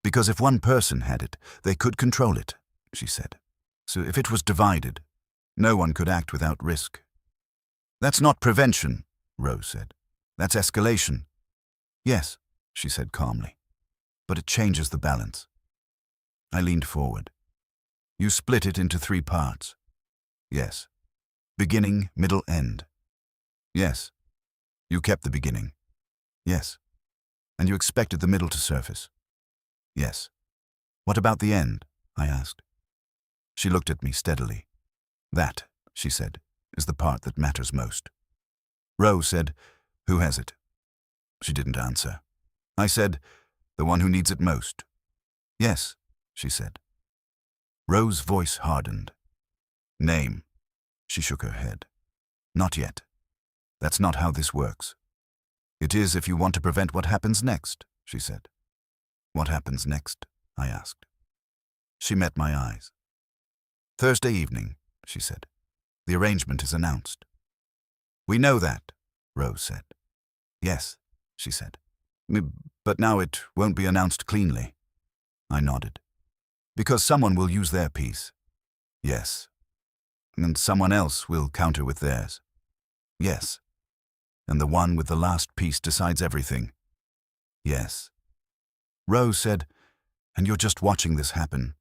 Because if one person had it, they could control it, she said. So if it was divided, no one could act without risk. That's not prevention, Rowe said. That's escalation. Yes, she said calmly. But it changes the balance. I leaned forward. You split it into 3 parts. Yes. Beginning, middle, end. Yes. You kept the beginning. Yes. And you expected the middle to surface. Yes. What about the end? I asked. She looked at me steadily. That, she said, is the part that matters most. Rowe said, who has it? She didn't answer. I said, the one who needs it most. Yes, she said. Rowe's voice hardened. Name. She shook her head. Not yet. That's not how this works. It is if you want to prevent what happens next, she said. What happens next? I asked. She met my eyes. Thursday evening, she said. The arrangement is announced. We know that, Rowe said. Yes, she said. But now it won't be announced cleanly. I nodded. Because someone will use their piece. Yes. And someone else will counter with theirs. Yes. And the one with the last piece decides everything. Yes. Rowe said, and you're just watching this happen.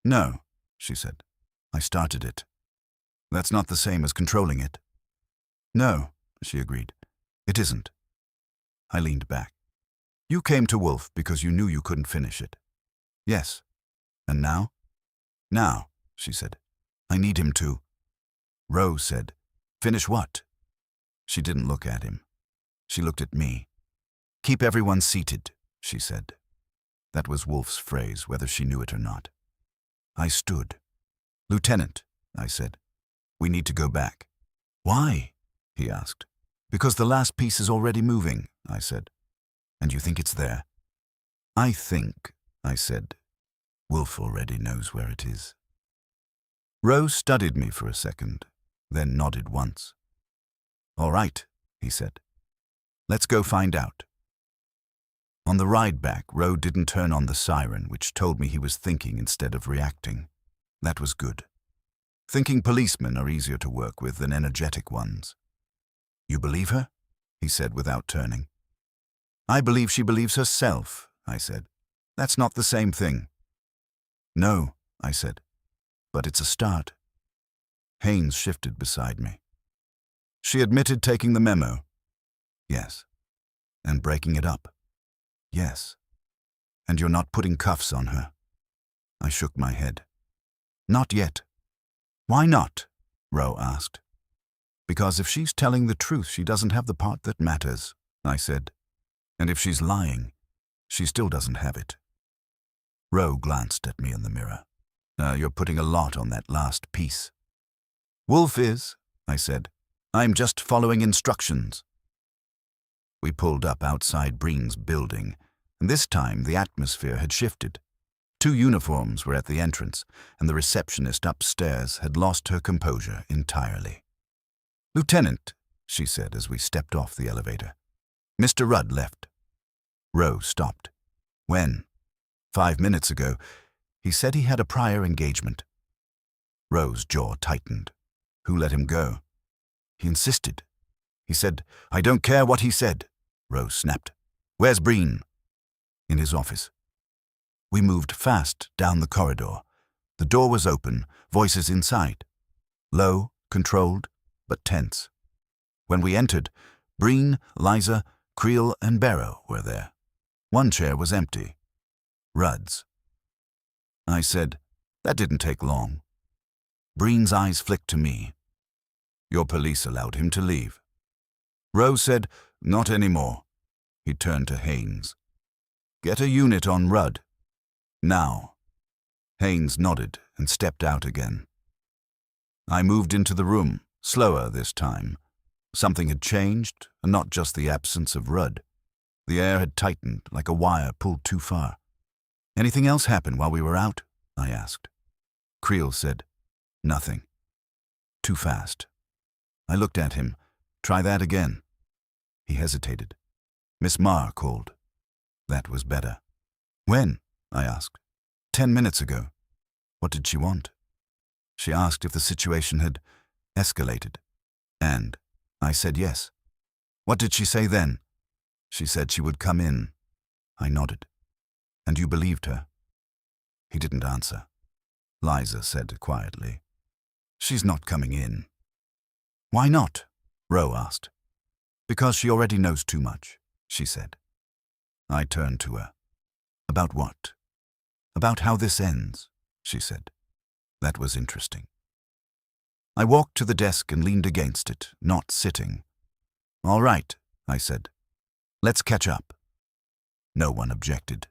No, she said. I started it. That's not the same as controlling it. No, she agreed. It isn't. I leaned back. You came to Wolfe because you knew you couldn't finish it. Yes. And now? Now, she said. I need him to. Rowe said, finish what? She didn't look at him. She looked at me. Keep everyone seated, she said. That was Wolfe's phrase, whether she knew it or not. I stood. Lieutenant, I said, we need to go back. Why? He asked. Because the last piece is already moving, I said. And you think it's there? I think, I said, Wolfe already knows where it is. Rowe studied me for a second, then nodded once. All right, he said. Let's go find out. On the ride back, Roe didn't turn on the siren, which told me he was thinking instead of reacting. That was good. Thinking policemen are easier to work with than energetic ones. "You believe her?" he said without turning. "I believe she believes herself," I said. "That's not the same thing." "No," I said, "but it's a start." Haynes shifted beside me. "She admitted taking the memo?" "Yes." "And breaking it up?" "Yes." "And you're not putting cuffs on her?" I shook my head. "Not yet." "Why not?" Roe asked. "Because if she's telling the truth, she doesn't have the part that matters," I said. "And if she's lying, she still doesn't have it." Roe glanced at me in the mirror. You're putting a lot on that last piece." "Wolfe is," I said. "I'm just following instructions." We pulled up outside Breen's building, and this time the atmosphere had shifted. 2 uniforms were at the entrance, and the receptionist upstairs had lost her composure entirely. "Lieutenant," she said as we stepped off the elevator. "Mr. Rudd left." Roe stopped. "When?" "5 minutes ago. He said he had a prior engagement." Roe's jaw tightened. "Who let him go?" "He insisted. He said, 'I don't care what he said,'" Roe snapped. "Where's Breen?" "In his office." We moved fast down the corridor. The door was open, voices inside. Low, controlled, but tense. When we entered, Breen, Liza, Creel, and Barrow were there. One chair was empty. Rudd's. I said, "That didn't take long." Breen's eyes flicked to me. "Your police allowed him to leave." Roe said, "Not anymore." He turned to Haynes. "Get a unit on Rudd. Now." Haynes nodded and stepped out again. I moved into the room, slower this time. Something had changed, and not just the absence of Rudd. The air had tightened like a wire pulled too far. "Anything else happen while we were out?" I asked. Creel said, "Nothing. Too fast." I looked at him. "Try that again." He hesitated. "Miss Marr called." That was better. "When?" I asked. 10 minutes ago." "What did she want?" "She asked if the situation had escalated." "And?" I said yes. "What did she say then?" "She said she would come in." I nodded. "And you believed her?" He didn't answer. Liza said quietly, "She's not coming in." "Why not?" Roe asked. "Because she already knows too much," she said. I turned to her. "About what?" "About how this ends," she said. That was interesting. I walked to the desk and leaned against it, not sitting. "All right," I said. "Let's catch up." No one objected.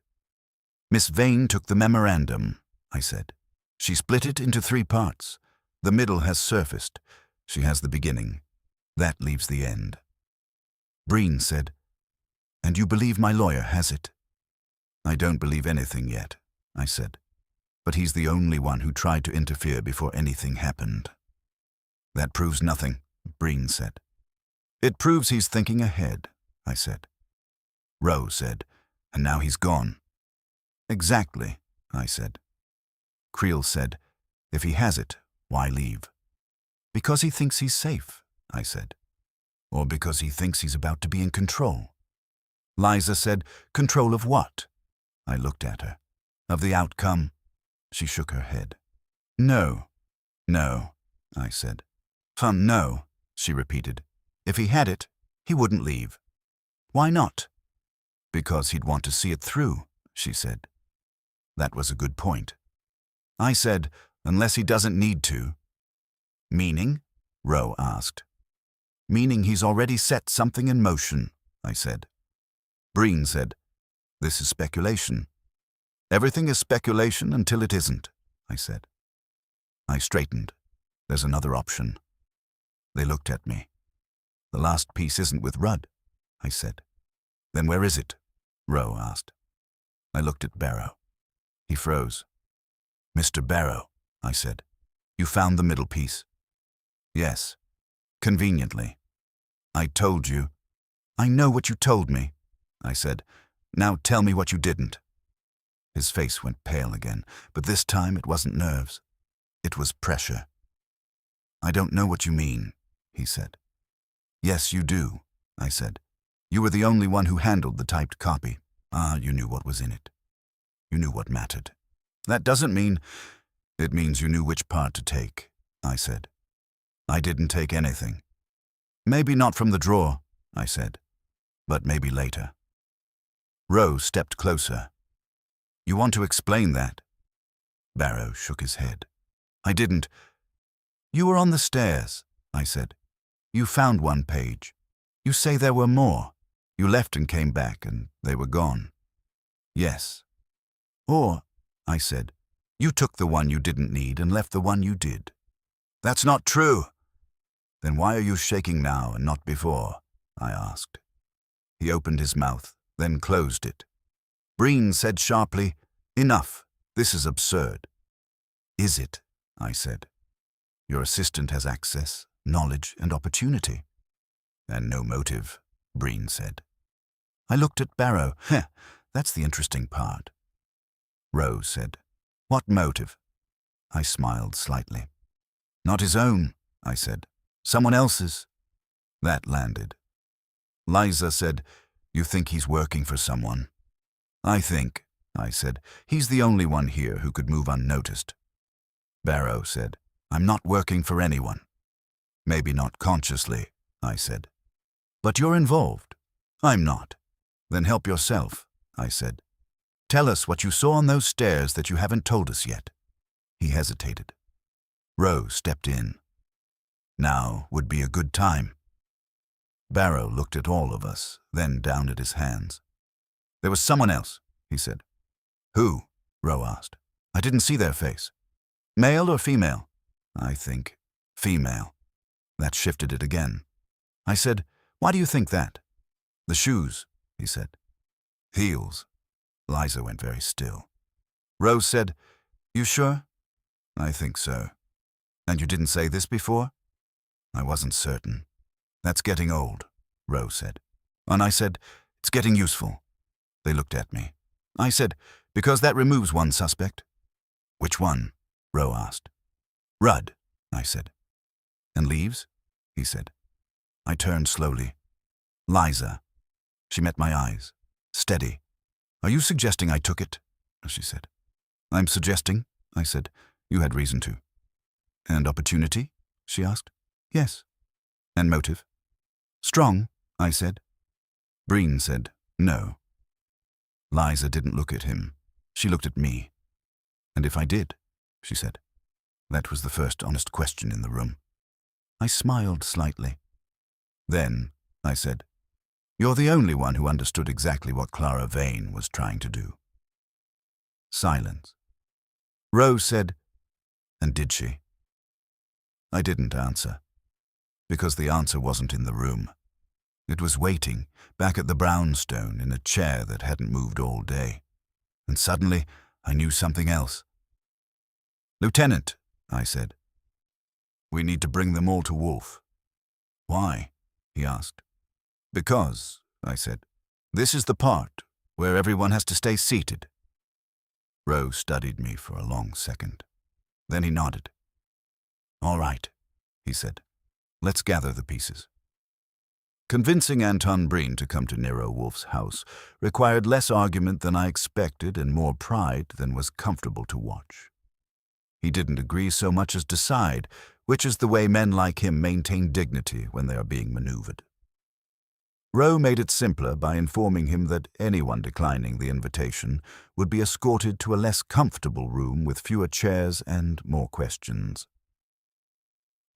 "Miss Vane took the memorandum," I said. "She split it into 3 parts. The middle has surfaced. She has the beginning. That leaves the end." Breen said, "And you believe my lawyer has it?" "I don't believe anything yet," I said. "But he's the only one who tried to interfere before anything happened." "That proves nothing," Breen said. "It proves he's thinking ahead," I said. Roe said, "And now he's gone." "Exactly," I said. Creel said, "If he has it, why leave?" "Because he thinks he's safe," I said. "Or because he thinks he's about to be in control." Liza said, "Control of what?" I looked at her. "Of the outcome." She shook her head. "No, I said. No," she repeated. "If he had it, he wouldn't leave." "Why not?" "Because he'd want to see it through," she said. That was a good point. I said, "Unless he doesn't need to." "Meaning?" Roe asked. "Meaning he's already set something in motion," I said. Breen said, "This is speculation." "Everything is speculation until it isn't," I said. I straightened. "There's another option." They looked at me. "The last piece isn't with Rudd," I said. "Then where is it?" Roe asked. I looked at Barrow. He froze. "Mr. Barrow," I said, "you found the middle piece." "Yes. Conveniently." "I told you." "I know what you told me," I said, Now tell me what you didn't." His face went pale again, but this time it wasn't nerves. It was pressure. "I don't know what you mean," he said. "Yes, you do," I said. "You were the only one who handled the typed copy. You knew what was in it. You knew what mattered." "That doesn't mean—" "It means you knew which part to take," I said. "I didn't take anything." "Maybe not from the drawer," I said, "but maybe later." Rowe stepped closer. "You want to explain that?" Barrow shook his head. "I didn't." "You were on the stairs," I said. "You found one page. You say there were more. You left and came back, and they were gone." "Yes." "Or," I said, "you took the one you didn't need and left the one you did." "That's not true." "Then why are you shaking now and not before?" I asked. He opened his mouth, then closed it. Breen said sharply, "Enough. This is absurd." "Is it?" I said. "Your assistant has access, knowledge, and opportunity." "And no motive," Breen said. I looked at Barrow. That's the interesting part." Rowe said, "What motive?" I smiled slightly. "Not his own," I said. "Someone else's." That landed. Liza said, "You think he's working for someone?" "I think," I said, "he's the only one here who could move unnoticed." Barrow said, "I'm not working for anyone." "Maybe not consciously," I said. "But you're involved." "I'm not." "Then help yourself," I said. "Tell us what you saw on those stairs that you haven't told us yet." He hesitated. Rowe stepped in. "Now would be a good time." Barrow looked at all of us, then down at his hands. "There was someone else," he said. "Who?" Rowe asked. "I didn't see their face." "Male or female?" "I think female." That shifted it again. I said, "Why do you think that?" "The shoes," he said. "Heels." Liza went very still. Rowe said, "You sure?" "I think so." "And you didn't say this before?" I wasn't certain. "That's getting old," Rowe said. And I said, "It's getting useful." They looked at me. I said, "Because that removes one suspect." "Which one?" Rowe asked. "Rudd," I said. "And leaves?" he said. I turned slowly. "Liza." She met my eyes. Steady. "Are you suggesting I took it?" she said. "I'm suggesting," I said. "You had reason to." "And opportunity?" she asked. "Yes." "And motive?" "Strong," I said. Breen said, "No." Liza didn't look at him. She looked at me. "And if I did?" she said. That was the first honest question in the room. I smiled slightly. "Then," I said, "you're the only one who understood exactly what Clara Vane was trying to do." Silence. Rowe said, "And did she?" I didn't answer, because the answer wasn't in the room. It was waiting, back at the brownstone, in a chair that hadn't moved all day. And suddenly, I knew something else. "Lieutenant," I said, "we need to bring them all to Wolfe." "Why?" he asked. "Because," I said, "this is the part where everyone has to stay seated." Rowe studied me for a long second. Then he nodded. "All right," he said. "Let's gather the pieces." Convincing Anton Breen to come to Nero Wolfe's house required less argument than I expected and more pride than was comfortable to watch. He didn't agree so much as decide, which is the way men like him maintain dignity when they are being maneuvered. Rowe made it simpler by informing him that anyone declining the invitation would be escorted to a less comfortable room with fewer chairs and more questions.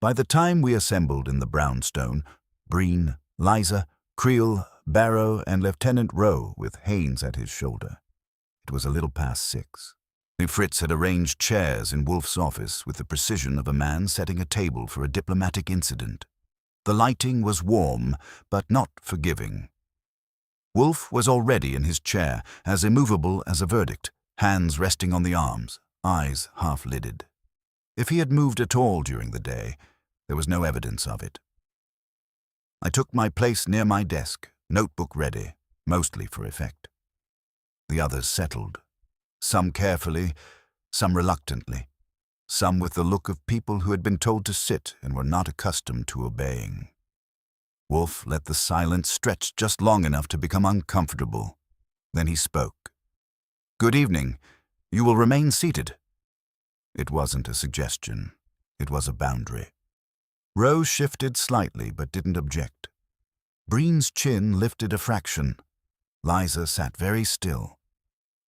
By the time we assembled in the brownstone, Breen, Liza, Creel, Barrow, and Lieutenant Rowe with Haynes at his shoulder, it was a little past 6. Fritz had arranged chairs in Wolfe's office with the precision of a man setting a table for a diplomatic incident. The lighting was warm, but not forgiving. Wolfe was already in his chair, as immovable as a verdict, hands resting on the arms, eyes half-lidded. If he had moved at all during the day, there was no evidence of it. I took my place near my desk, notebook ready, mostly for effect. The others settled, some carefully, some reluctantly, some with the look of people who had been told to sit and were not accustomed to obeying. Wolfe let the silence stretch just long enough to become uncomfortable. Then he spoke. "Good evening. You will remain seated." It wasn't a suggestion. It was a boundary. Rose shifted slightly but didn't object. Breen's chin lifted a fraction. Liza sat very still.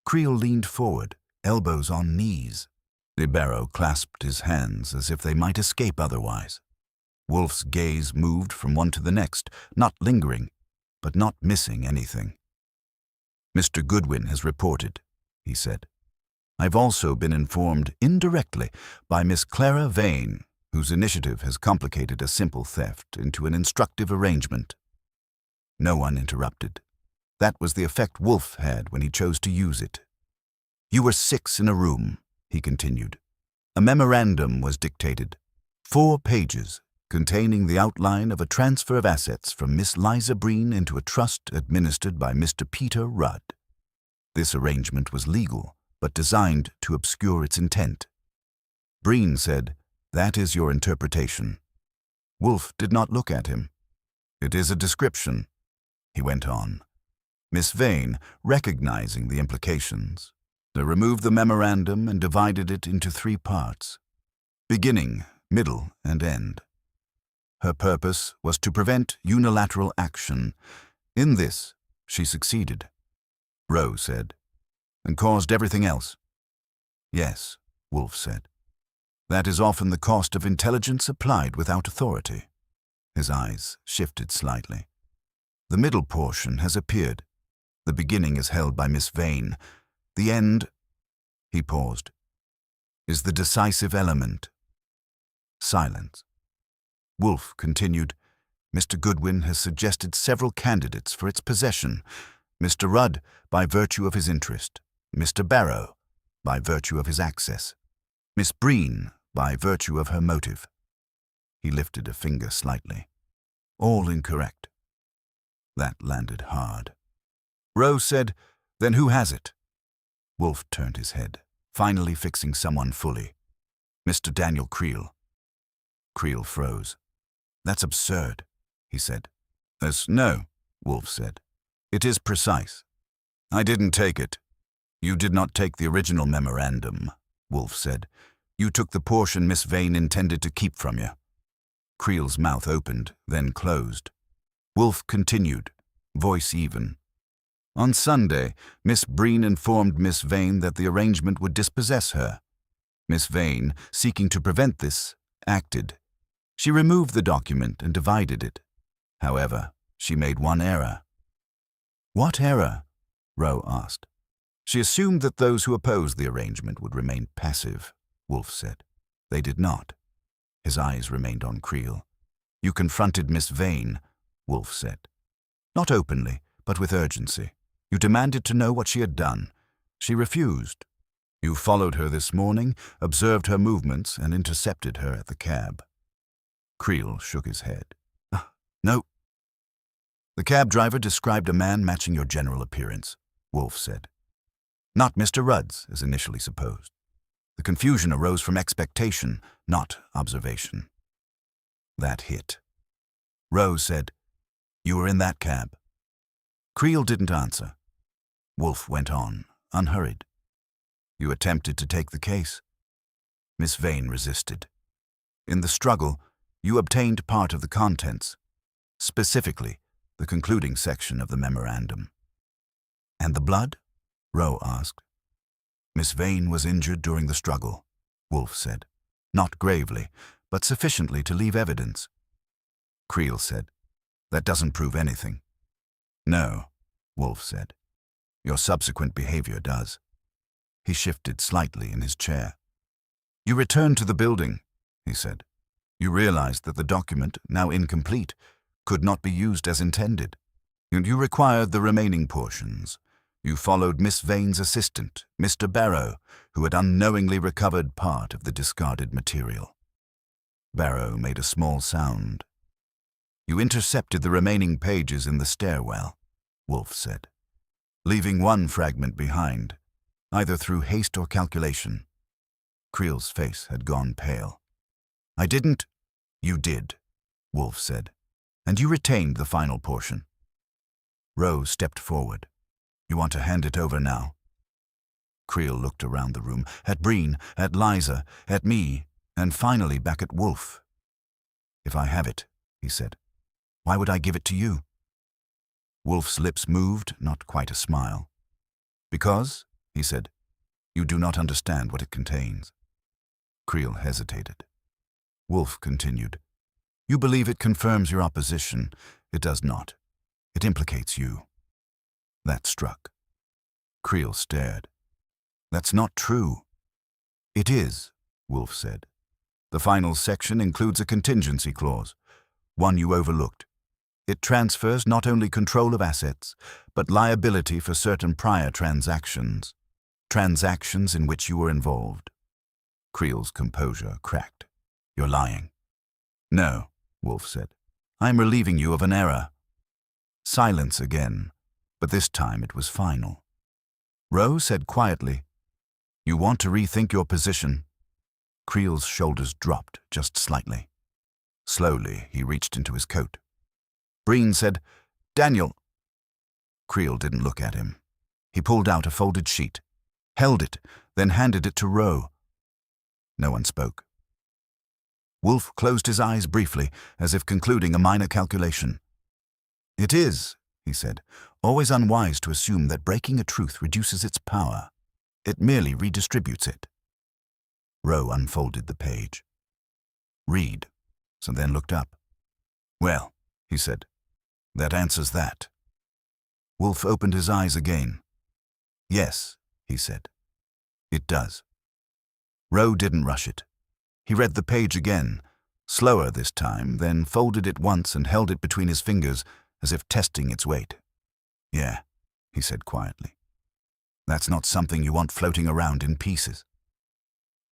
Creel leaned forward, elbows on knees. Libero clasped his hands as if they might escape otherwise. Wolfe's gaze moved from one to the next, not lingering, but not missing anything. "Mr. Goodwin has reported," he said. "I've also been informed indirectly by Miss Clara Vane, whose initiative has complicated a simple theft into an instructive arrangement." No one interrupted. That was the effect Wolfe had when he chose to use it. "You were 6 in a room," he continued. "A memorandum was dictated, 4 pages, containing the outline of a transfer of assets from Miss Liza Breen into a trust administered by Mr. Peter Rudd. This arrangement was legal, but designed to obscure its intent." Breen said, "That is your interpretation." Wolfe did not look at him. "It is a description," he went on. Miss Vane, recognizing the implications, removed the memorandum and divided it into 3 parts, beginning, middle, and end. Her purpose was to prevent unilateral action. In this, she succeeded. Rose said, "And caused everything else?" "Yes," Wolfe said. "That is often the cost of intelligence applied without authority." His eyes shifted slightly. "The middle portion has appeared. The beginning is held by Miss Vane. The end," he paused, "is the decisive element." Silence. Wolfe continued, "Mr. Goodwin has suggested several candidates for its possession. Mr. Rudd, by virtue of his interest. Mr. Barrow, by virtue of his access. Miss Breen, by virtue of her motive." He lifted a finger slightly. "All incorrect." That landed hard. Rose said, "Then who has it?" Wolfe turned his head, finally fixing someone fully. "Mr. Daniel Creel." Creel froze. "That's absurd," he said. "No," Wolfe said. "It is precise. I didn't take it." "You did not take the original memorandum," Wolfe said. "You took the portion Miss Vane intended to keep from you." Creel's mouth opened, then closed. Wolfe continued, voice even. "On Sunday, Miss Breen informed Miss Vane that the arrangement would dispossess her. Miss Vane, seeking to prevent this, acted. She removed the document and divided it. However, she made one error." "What error?" Rowe asked. "She assumed that those who opposed the arrangement would remain passive," Wolfe said. "They did not." His eyes remained on Creel. "You confronted Miss Vane," Wolfe said. "Not openly, but with urgency. You demanded to know what she had done. She refused. You followed her this morning, observed her movements, and intercepted her at the cab." Creel shook his head. "No." "The cab driver described a man matching your general appearance," Wolfe said. "Not Mr. Rudd's, as initially supposed. The confusion arose from expectation, not observation." That hit. Rose said, "You were in that cab." Creel didn't answer. Wolfe went on, unhurried. "You attempted to take the case." Miss Vane resisted. "In the struggle, you obtained part of the contents, specifically the concluding section of the memorandum." "And the blood?" Rowe asked. "Miss Vane was injured during the struggle," Wolfe said. "Not gravely, but sufficiently to leave evidence." Creel said, "That doesn't prove anything." "No," Wolfe said. "Your subsequent behavior does." He shifted slightly in his chair. "You returned to the building," he said. "You realized that the document, now incomplete, could not be used as intended, and you required the remaining portions. You followed Miss Vane's assistant, Mr. Barrow, who had unknowingly recovered part of the discarded material." Barrow made a small sound. "You intercepted the remaining pages in the stairwell," Wolfe said. leaving one fragment behind, either through haste or calculation. Creel's face had gone pale. I didn't. You did, Wolfe said, and you retained the final portion. Rowe stepped forward. You want to hand it over now? Creel looked around the room, at Breen, at Liza, at me, and finally back at Wolfe. If I have it, he said, why would I give it to you? Wolfe's lips moved, not quite a smile. Because, he said, you do not understand what it contains. Creel hesitated. Wolfe continued, you believe it confirms your opposition. It does not. It implicates you. That struck. Creel stared. That's not true. It is, Wolfe said. The final section includes a contingency clause, one you overlooked. It transfers not only control of assets, but liability for certain prior transactions in which you were involved. Creel's composure cracked. You're lying. No, Wolfe said. I'm relieving you of an error. Silence again, but this time it was final. Rowe said quietly, you want to rethink your position? Creel's shoulders dropped just slightly. Slowly, he reached into his coat. Breen said, Daniel. Creel didn't look at him. He pulled out a folded sheet, held it, then handed it to Rowe. No one spoke. Wolfe closed his eyes briefly, as if concluding a minor calculation. It is, he said, always unwise to assume that breaking a truth reduces its power. It merely redistributes it. Rowe unfolded the page. Read, so then looked up. Well, he said, that answers that. Wolfe opened his eyes again. Yes, he said. It does. Rowe didn't rush it. He read the page again, slower this time, then folded it once and held it between his fingers as if testing its weight. Yeah, he said quietly. That's not something you want floating around in pieces.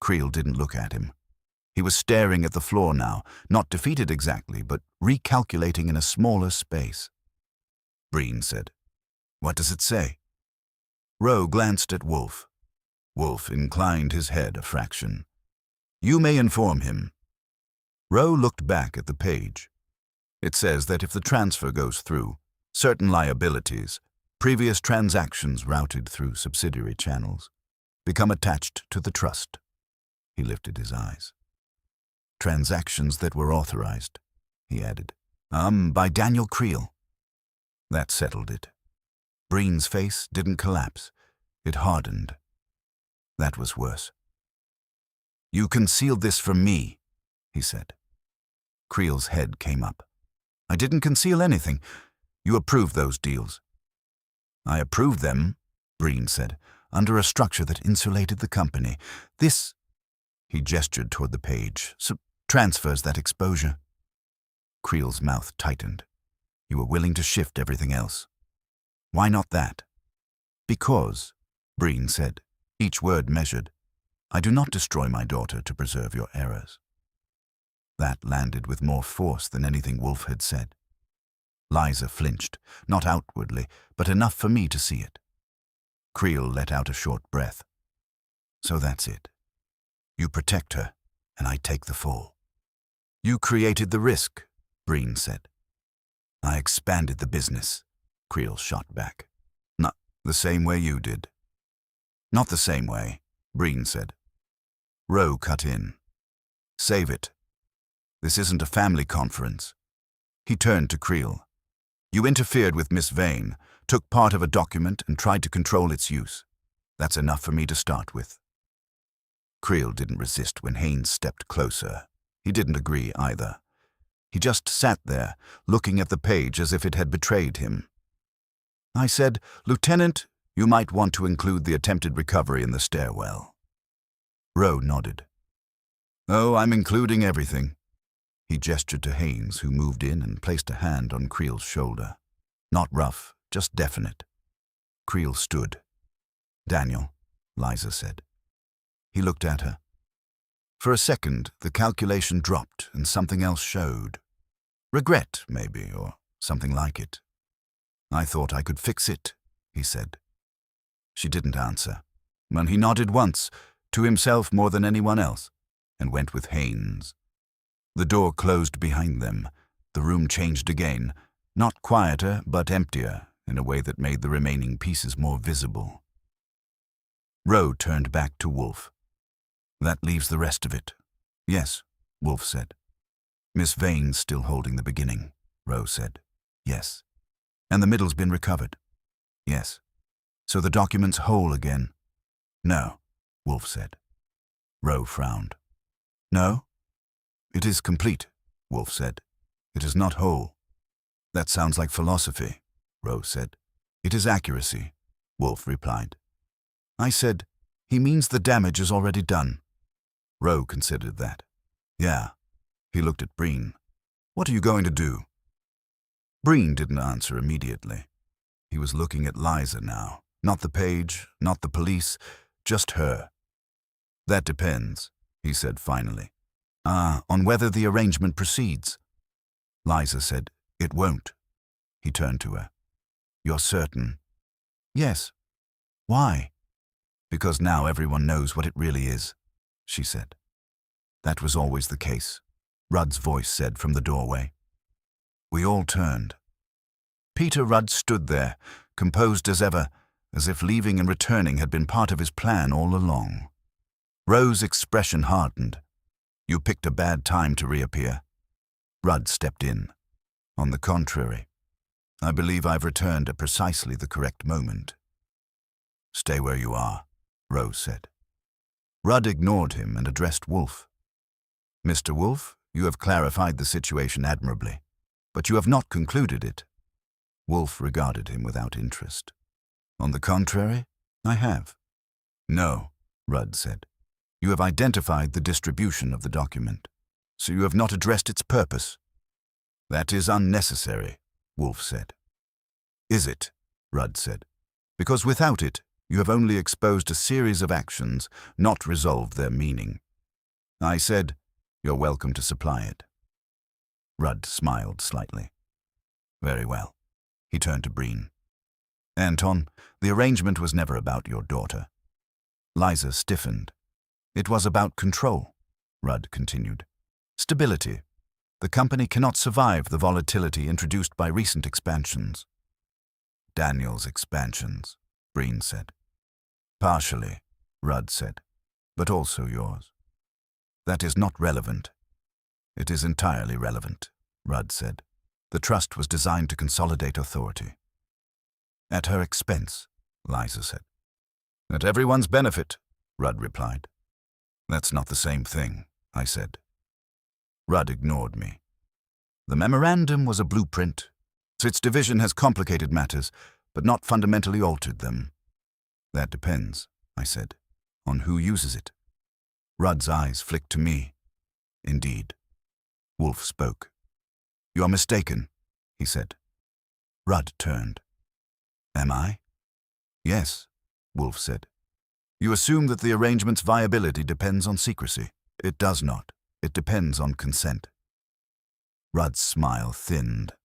Creel didn't look at him. He was staring at the floor now, not defeated exactly, but recalculating in a smaller space. Breen said, What does it say? Rowe glanced at Wolfe. Wolfe inclined his head a fraction. You may inform him. Rowe looked back at the page. It says that if the transfer goes through, certain liabilities, previous transactions routed through subsidiary channels, become attached to the trust. He lifted his eyes. Transactions that were authorized, he added. By Daniel Creel. That settled it. Breen's face didn't collapse. It hardened. That was worse. You concealed this from me, he said. Creel's head came up. I didn't conceal anything. You approved those deals. I approved them, Breen said, under a structure that insulated the company. This, he gestured toward the page, transfers that exposure. Creel's mouth tightened. You were willing to shift everything else. Why not that? Because, Breen said, each word measured, I do not destroy my daughter to preserve your errors. That landed with more force than anything Wolfe had said. Liza flinched, not outwardly, but enough for me to see it. Creel let out a short breath. So that's it. You protect her, and I take the fall. You created the risk, Breen said. I expanded the business, Creel shot back. Not the same way you did. Not the same way, Breen said. Rowe cut in. Save it. This isn't a family conference. He turned to Creel. You interfered with Miss Vane, took part of a document and tried to control its use. That's enough for me to start with. Creel didn't resist when Haynes stepped closer. He didn't agree either. He just sat there, looking at the page as if it had betrayed him. I said, Lieutenant, you might want to include the attempted recovery in the stairwell. Rowe nodded. Oh, I'm including everything. He gestured to Haynes, who moved in and placed a hand on Creel's shoulder. Not rough, just definite. Creel stood. Daniel, Liza said. He looked at her. For a second, the calculation dropped and something else showed. Regret, maybe, or something like it. I thought I could fix it, he said. She didn't answer, and he nodded once, to himself more than anyone else, and went with Haynes. The door closed behind them. The room changed again, not quieter but emptier, in a way that made the remaining pieces more visible. Rowe turned back to Wolfe. "That leaves the rest of it." "Yes," Wolfe said. "Miss Vane's still holding the beginning," Rowe said. "Yes." "And the middle's been recovered?" "Yes." "So the document's whole again?" "No," Wolfe said. Rowe frowned. "No?" "It is complete," Wolfe said. "It is not whole." "That sounds like philosophy," Rowe said. "It is accuracy," Wolfe replied. "I said, he means the damage is already done." Rowe considered that. "Yeah." He looked at Breen. "What are you going to do?" Breen didn't answer immediately. He was looking at Liza now. Not the page, not the police, just her. "That depends," he said finally. On whether the arrangement proceeds." Liza said, "It won't." He turned to her. "You're certain?" "Yes." "Why?" "Because now everyone knows what it really is," she said. "That was always the case," Rudd's voice said from the doorway. We all turned. Peter Rudd stood there, composed as ever, as if leaving and returning had been part of his plan all along. Rowe's expression hardened. "You picked a bad time to reappear." Rudd stepped in. "On the contrary, I believe I've returned at precisely the correct moment." "Stay where you are," Rowe said. Rudd ignored him and addressed Wolfe. "Mr. Wolfe, you have clarified the situation admirably, but you have not concluded it." Wolfe regarded him without interest. "On the contrary, I have." "No," Rudd said. "You have identified the distribution of the document, so you have not addressed its purpose." "That is unnecessary," Wolfe said. "Is it?" Rudd said. "Because without it, you have only exposed a series of actions, not resolved their meaning." I said, "You're welcome to supply it." Rudd smiled slightly. "Very well." He turned to Breen. "Anton, the arrangement was never about your daughter." Liza stiffened. "It was about control," Rudd continued. "Stability. The company cannot survive the volatility introduced by recent expansions." "Daniel's expansions," Breen said. "Partially," Rudd said, "but also yours." "That is not relevant." "It is entirely relevant," Rudd said. "The trust was designed to consolidate authority." "At her expense," Liza said. "At everyone's benefit," Rudd replied. "That's not the same thing," I said. Rudd ignored me. "The memorandum was a blueprint. Its division has complicated matters, but not fundamentally altered them." "That depends," I said, "on who uses it." Rudd's eyes flicked to me. "Indeed." Wolfe spoke. "You're mistaken," he said. Rudd turned. "Am I?" "Yes," Wolfe said. "You assume that the arrangement's viability depends on secrecy. It does not. It depends on consent." Rudd's smile thinned.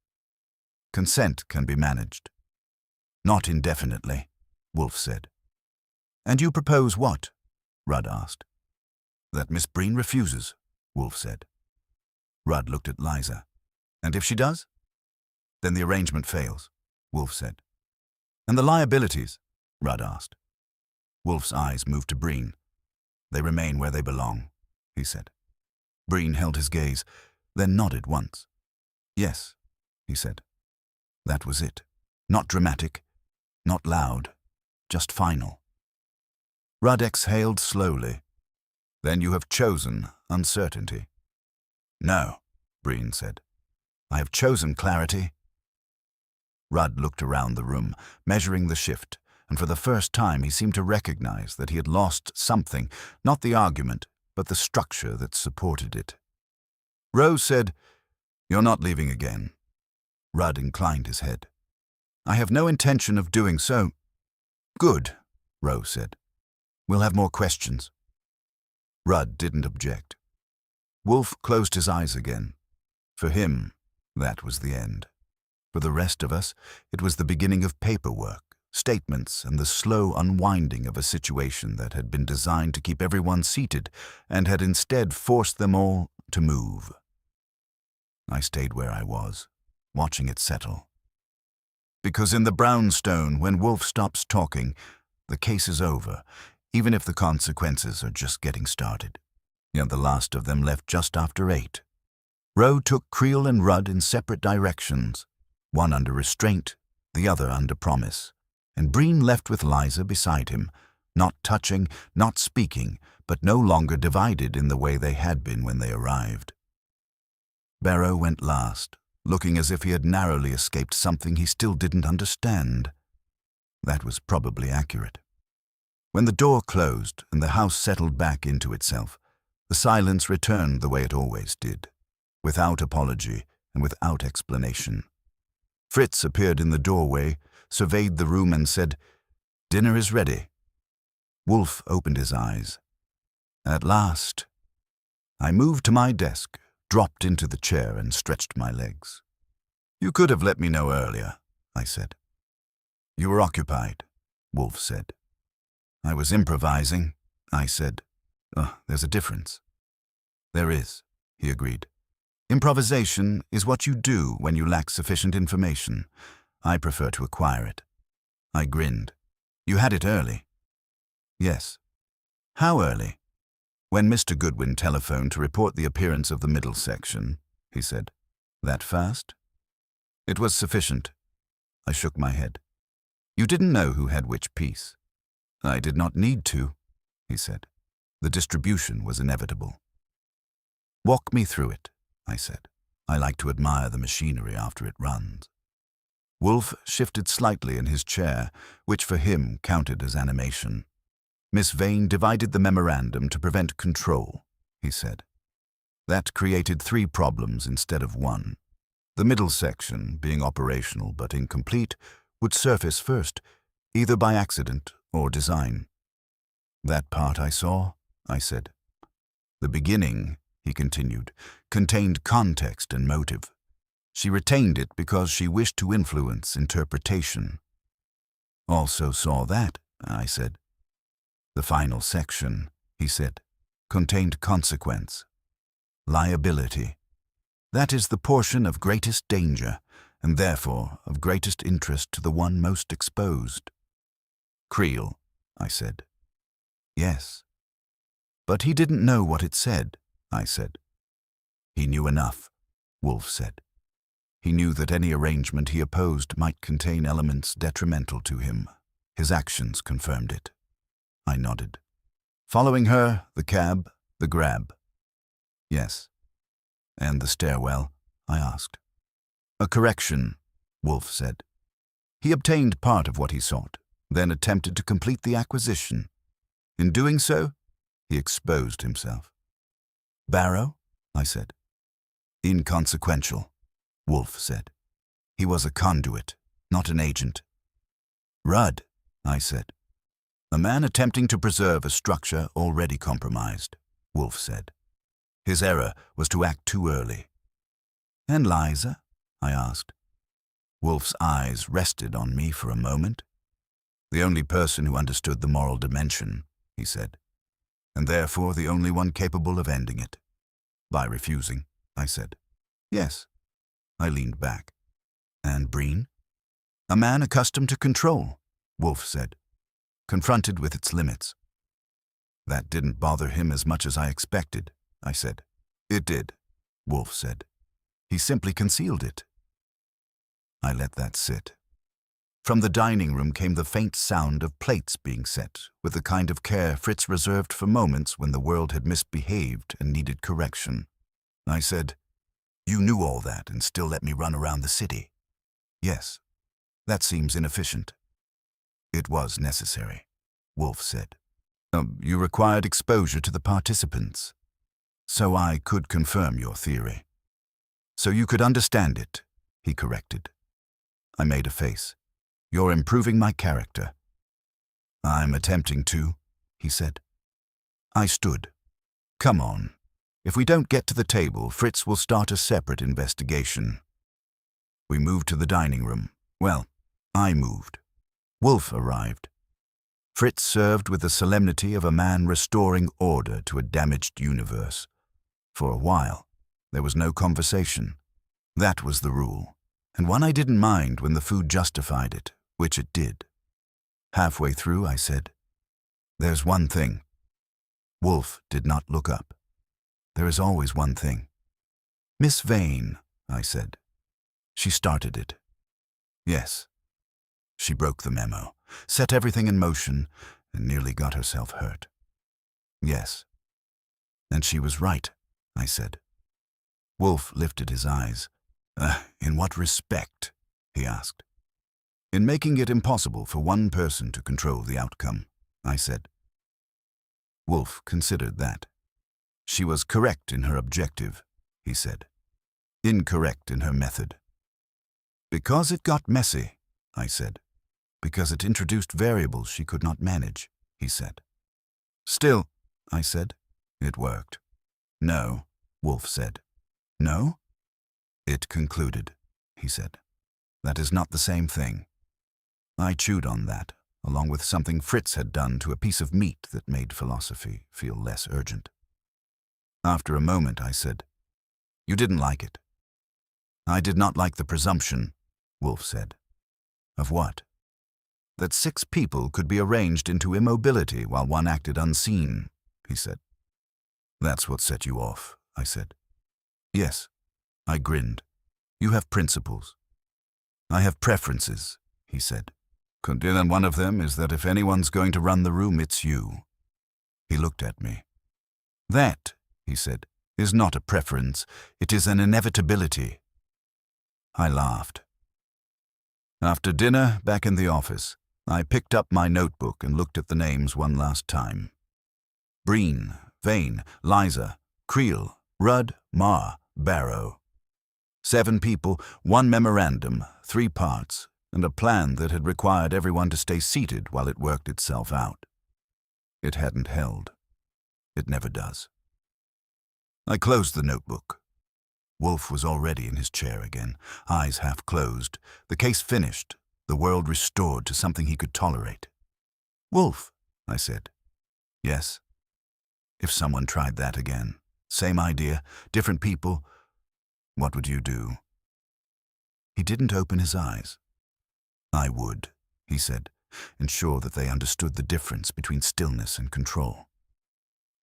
"Consent can be managed." "Not indefinitely," Wolfe said. "And you propose what?" Rudd asked. "That Miss Breen refuses," Wolfe said. Rudd looked at Liza. "And if she does?" "Then the arrangement fails," Wolfe said. "And the liabilities?" Rudd asked. Wolfe's eyes moved to Breen. "They remain where they belong," he said. Breen held his gaze, then nodded once. "Yes," he said. That was it. Not dramatic, not loud, just final. Rudd exhaled slowly. "Then you have chosen uncertainty." "No," Breen said. "I have chosen clarity." Rudd looked around the room, measuring the shift, and for the first time he seemed to recognize that he had lost something, not the argument, but the structure that supported it. Rowe said, "You're not leaving again." Rudd inclined his head. "I have no intention of doing so." "Good," Rowe said. "We'll have more questions." Rudd didn't object. Wolfe closed his eyes again. For him, that was the end. For the rest of us, it was the beginning of paperwork statements, and the slow unwinding of a situation that had been designed to keep everyone seated and had instead forced them all to move. I stayed where I was, watching it settle. Because in the brownstone, when Wolfe stops talking, the case is over, even if the consequences are just getting started. And the last of them left just after 8. Rowe took Creel and Rudd in separate directions, one under restraint, the other under promise, and Breen left with Liza beside him, not touching, not speaking, but no longer divided in the way they had been when they arrived. Barrow went last, looking as if he had narrowly escaped something he still didn't understand. That was probably accurate. When the door closed and the house settled back into itself, the silence returned the way it always did, without apology and without explanation. Fritz appeared in the doorway, surveyed the room and said, "Dinner is ready." Wolfe opened his eyes. At last. I moved to my desk, dropped into the chair and stretched my legs. "You could have let me know earlier," I said. "You were occupied," Wolfe said. "I was improvising," I said. There's a difference." "There is," he agreed. "Improvisation is what you do when you lack sufficient information. I prefer to acquire it." I grinned. "You had it early." "Yes." "How early?" "When Mr. Goodwin telephoned to report the appearance of the middle section," he said. "That fast?" "It was sufficient." I shook my head. "You didn't know who had which piece." "I did not need to," he said. "The distribution was inevitable." "Walk me through it," I said. "I like to admire the machinery after it runs." Wolfe shifted slightly in his chair, which for him counted as animation. "Miss Vane divided the memorandum to prevent control," he said. "That created 3 problems instead of 1. The middle section, being operational but incomplete, would surface first, either by accident or design." "That part I saw," I said. "The beginning," he continued, "contained context and motive. She retained it because she wished to influence interpretation." "Also saw that," I said. "The final section," he said, "contained consequence. Liability. That is the portion of greatest danger, and therefore of greatest interest to the one most exposed." "Creel," I said. "Yes." "But he didn't know what it said," I said. "He knew enough," Wolfe said. "He knew that any arrangement he opposed might contain elements detrimental to him. His actions confirmed it." I nodded. "Following her, the cab, the grab." "Yes." "And the stairwell?" I asked. "A correction," Wolfe said. "He obtained part of what he sought, then attempted to complete the acquisition. In doing so, he exposed himself." "Barrow?" I said. "Inconsequential," Wolfe said. "He was a conduit, not an agent." "Rudd," I said. "A man attempting to preserve a structure already compromised," Wolfe said. "His error was to act too early." "And Liza?" I asked. Wolfe's eyes rested on me for a moment. "The only person who understood the moral dimension," he said, "and therefore the only one capable of ending it." "By refusing," I said. "Yes." I leaned back. "And Breen?" "A man accustomed to control," Wolfe said, "confronted with its limits." "That didn't bother him as much as I expected," I said. "It did," Wolfe said. "He simply concealed it." I let that sit. From the dining room came the faint sound of plates being set, with the kind of care Fritz reserved for moments when the world had misbehaved and needed correction. I said, "You knew all that and still let me run around the city?" "Yes. That seems inefficient." "It was necessary," Wolfe said. "You required exposure to the participants." "So I could confirm your theory." "So you could understand it," he corrected. I made a face. "You're improving my character." "I'm attempting to," he said. I stood. "Come on. If we don't get to the table, Fritz will start a separate investigation." We moved to the dining room. Well, I moved. Wolfe arrived. Fritz served with the solemnity of a man restoring order to a damaged universe. For a while, there was no conversation. That was the rule, and one I didn't mind when the food justified it, which it did. Halfway through, I said, "There's one thing." Wolfe did not look up. "There is always one thing." "Miss Vane," I said. She started it. "Yes." She broke the memo, set everything in motion, and nearly got herself hurt. "Yes." "And she was right," I said. Wolfe lifted his eyes. In what respect?" he asked. "In making it impossible for one person to control the outcome," I said. Wolfe considered that. "She was correct in her objective," he said. "Incorrect in her method." "Because it got messy," I said. "Because it introduced variables she could not manage," he said. "Still," I said, "it worked." "No," Wolfe said. "No?" "It concluded," he said. "That is not the same thing." I chewed on that, along with something Fritz had done to a piece of meat that made philosophy feel less urgent. After a moment, I said, "You didn't like it." "I did not like the presumption," Wolfe said. "Of what?" "That 6 people could be arranged into immobility while one acted unseen," he said. "That's what set you off," I said. "Yes." I grinned. "You have principles." "I have preferences," he said. "And one of them is that if anyone's going to run the room, it's you." He looked at me. "That," he said, "is not a preference. It is an inevitability." I laughed. After dinner, back in the office, I picked up my notebook and looked at the names one last time. Breen, Vane, Liza, Creel, Rudd, Marr, Barrow. 7 people, 1 memorandum, 3 parts, and a plan that had required everyone to stay seated while it worked itself out. It hadn't held. It never does. I closed the notebook. Wolfe was already in his chair again, eyes half closed, the case finished, the world restored to something he could tolerate. "Wolfe," I said. "Yes." "If someone tried that again, same idea, different people, what would you do?" He didn't open his eyes. "I would," he said, ensure that they understood the difference between stillness and control.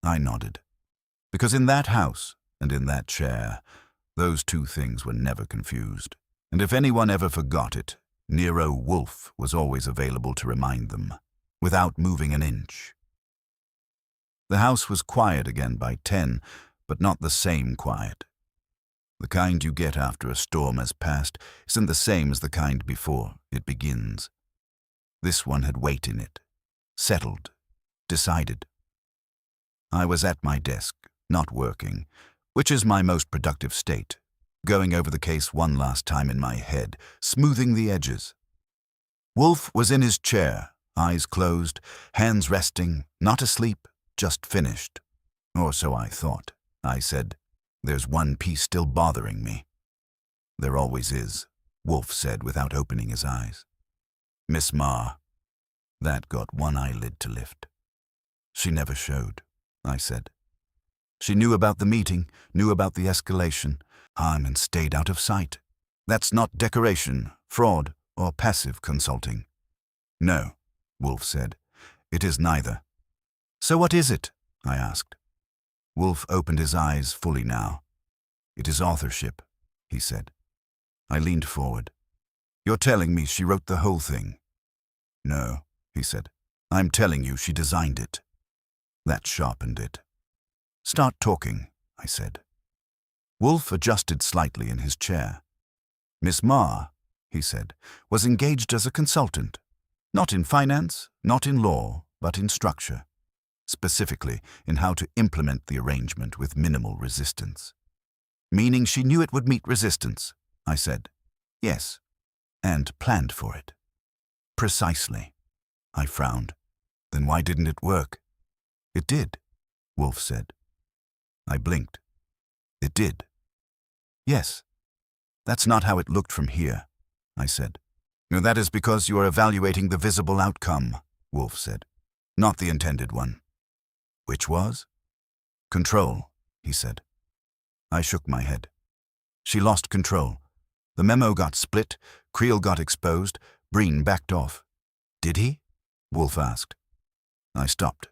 I nodded. Because in that house and in that chair, those 2 things were never confused. And if anyone ever forgot it, Nero Wolfe was always available to remind them, without moving an inch. The house was quiet again by 10, but not the same quiet. The kind you get after a storm has passed isn't the same as the kind before it begins. This one had weight in it, settled, decided. I was at my desk, not working, which is my most productive state, going over the case one last time in my head, smoothing the edges. Wolfe was in his chair, eyes closed, hands resting, not asleep, just finished. Or so I thought. I said, "There's one piece still bothering me." "There always is," Wolfe said without opening his eyes. "Miss Marr." That got one eyelid to lift. "She never showed," I said. "She knew about the meeting, knew about the escalation, and stayed out of sight. That's not decoration, fraud, or passive consulting." "No," Wolfe said. "It is neither." "So what is it?" I asked. Wolfe opened his eyes fully now. "It is authorship," he said. I leaned forward. "You're telling me she wrote the whole thing?" "No," he said. "I'm telling you she designed it." That sharpened it. "Start talking," I said. Wolfe adjusted slightly in his chair. "Miss Marr," he said, "was engaged as a consultant. Not in finance, not in law, but in structure. Specifically in how to implement the arrangement with minimal resistance." "Meaning she knew it would meet resistance," I said. "Yes, and planned for it." "Precisely." I frowned. "Then why didn't it work?" "It did," Wolfe said. I blinked. "It did?" "Yes. That's not how it looked from here," I said. No, that is because you are evaluating the visible outcome, Wolfe said, not the intended one. Which was? Control, he said. I shook my head. She lost control. The memo got split, Creel got exposed, Breen backed off. Did he? Wolfe asked. I stopped.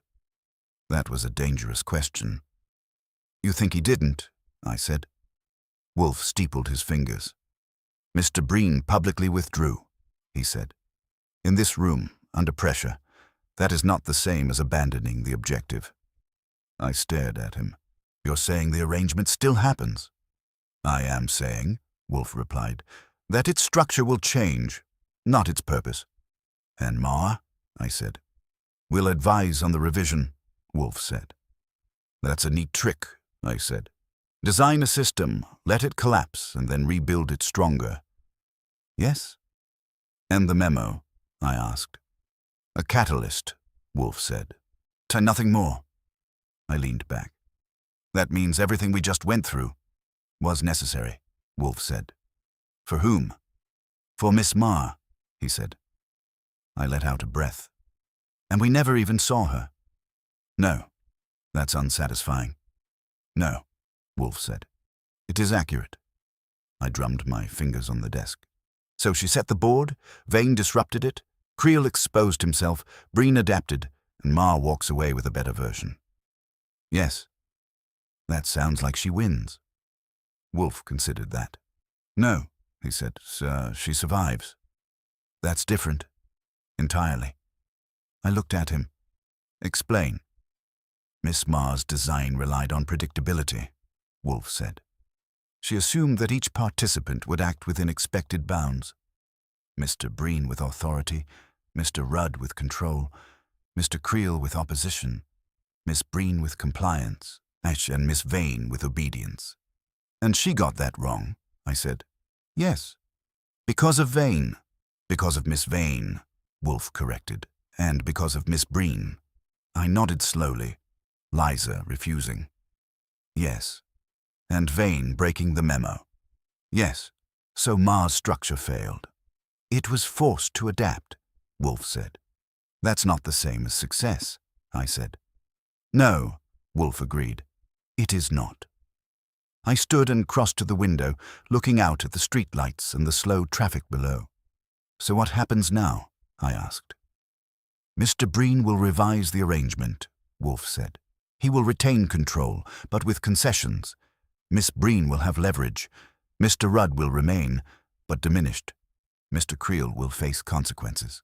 That was a dangerous question. You think he didn't? I said. Wolfe steepled his fingers. Mr. Breen publicly withdrew, he said. In this room, under pressure, that is not the same as abandoning the objective. I stared at him. You're saying the arrangement still happens? I am saying, Wolfe replied, that its structure will change, not its purpose. And Ma, I said. We'll advise on the revision, Wolfe said. That's a neat trick, I said. Design a system, let it collapse, and then rebuild it stronger. Yes? And the memo? I asked. A catalyst, Wolfe said. Nothing more. I leaned back. That means everything we just went through was necessary, Wolfe said. For whom? For Miss Ma, he said. I let out a breath. And we never even saw her. No, that's unsatisfying. No, Wolfe said. It is accurate. I drummed my fingers on the desk. So she set the board, Vane disrupted it, Creel exposed himself, Breen adapted, and Ma walks away with a better version. Yes. That sounds like she wins. Wolfe considered that. No, he said, she survives. That's different. Entirely. I looked at him. Explain. Miss Ma's design relied on predictability, Wolfe said. She assumed that each participant would act within expected bounds. Mr. Breen with authority, Mr. Rudd with control, Mr. Creel with opposition, Miss Breen with compliance, and Miss Vane with obedience. And she got that wrong, I said. Yes. Because of Vane. Because of Miss Vane, Wolfe corrected, and because of Miss Breen. I nodded slowly, Liza refusing. Yes. And Vane breaking the memo. Yes. So Ma's structure failed. It was forced to adapt, Wolfe said. That's not the same as success, I said. No, Wolfe agreed. It is not. I stood and crossed to the window, looking out at the streetlights and the slow traffic below. So what happens now? I asked. Mr. Breen will revise the arrangement, Wolfe said. He will retain control, but with concessions. Miss Breen will have leverage. Mr. Rudd will remain, but diminished. Mr. Creel will face consequences.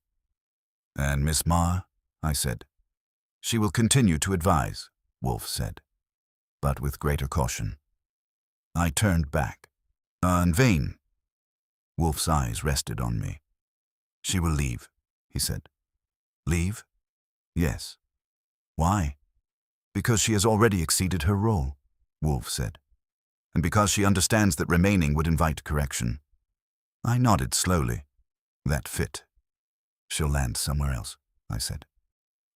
And Miss Ma? I said. She will continue to advise, Wolfe said, but with greater caution. I turned back. And Vane? Wolfe's eyes rested on me. She will leave, he said. Leave? Yes. Why? Because she has already exceeded her role, Wolfe said, and because she understands that remaining would invite correction. I nodded slowly. That fit. She'll land somewhere else, I said.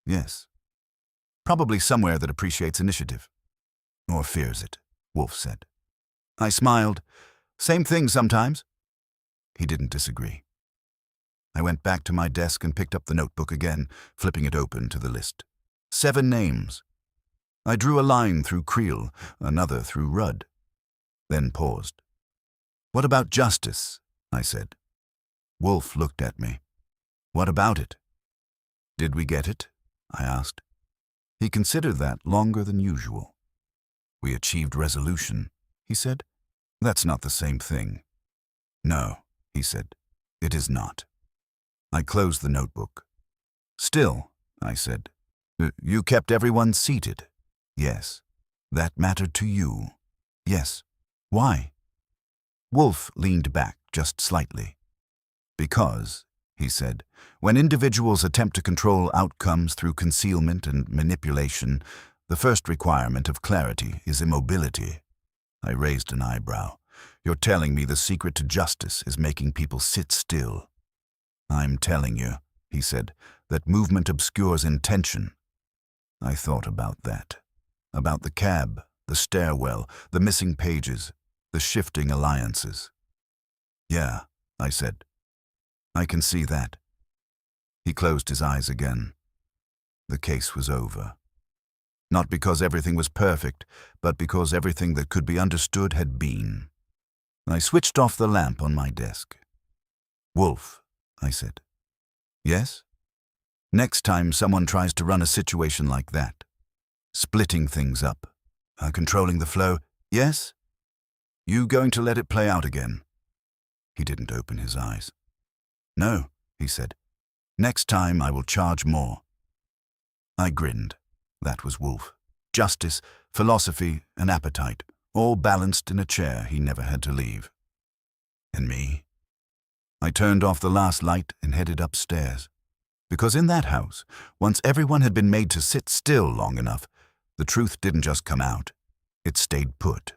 Yes. Probably somewhere that appreciates initiative. Or fears it, Wolfe said. I smiled. Same thing sometimes. He didn't disagree. I went back to my desk and picked up the notebook again, flipping it open to the list. 7 names. I drew a line through Creel, another through Rudd. Then paused. What about justice? I said. Wolfe looked at me. What about it? Did we get it? I asked. He considered that longer than usual. We achieved resolution, he said. That's not the same thing. No, he said. It is not. I closed the notebook. Still, I said. You kept everyone seated. Yes. That mattered to you. Yes. Why? Wolfe leaned back just slightly. Because, he said, when individuals attempt to control outcomes through concealment and manipulation, the first requirement of clarity is immobility. I raised an eyebrow. You're telling me the secret to justice is making people sit still. I'm telling you, he said, that movement obscures intention. I thought about that. About the cab, the stairwell, the missing pages, the shifting alliances. Yeah, I said. I can see that. He closed his eyes again. The case was over. Not because everything was perfect, but because everything that could be understood had been. I switched off the lamp on my desk. "Wolfe," I said. "Yes?" "Next time someone tries to run a situation like that, splitting things up, controlling the flow, yes? You going to let it play out again?" He didn't open his eyes. "No," he said. "Next time I will charge more." I grinned. That was Wolfe. Justice, philosophy, and appetite, all balanced in a chair he never had to leave. And me? I turned off the last light and headed upstairs. Because in that house, once everyone had been made to sit still long enough, the truth didn't just come out, it stayed put.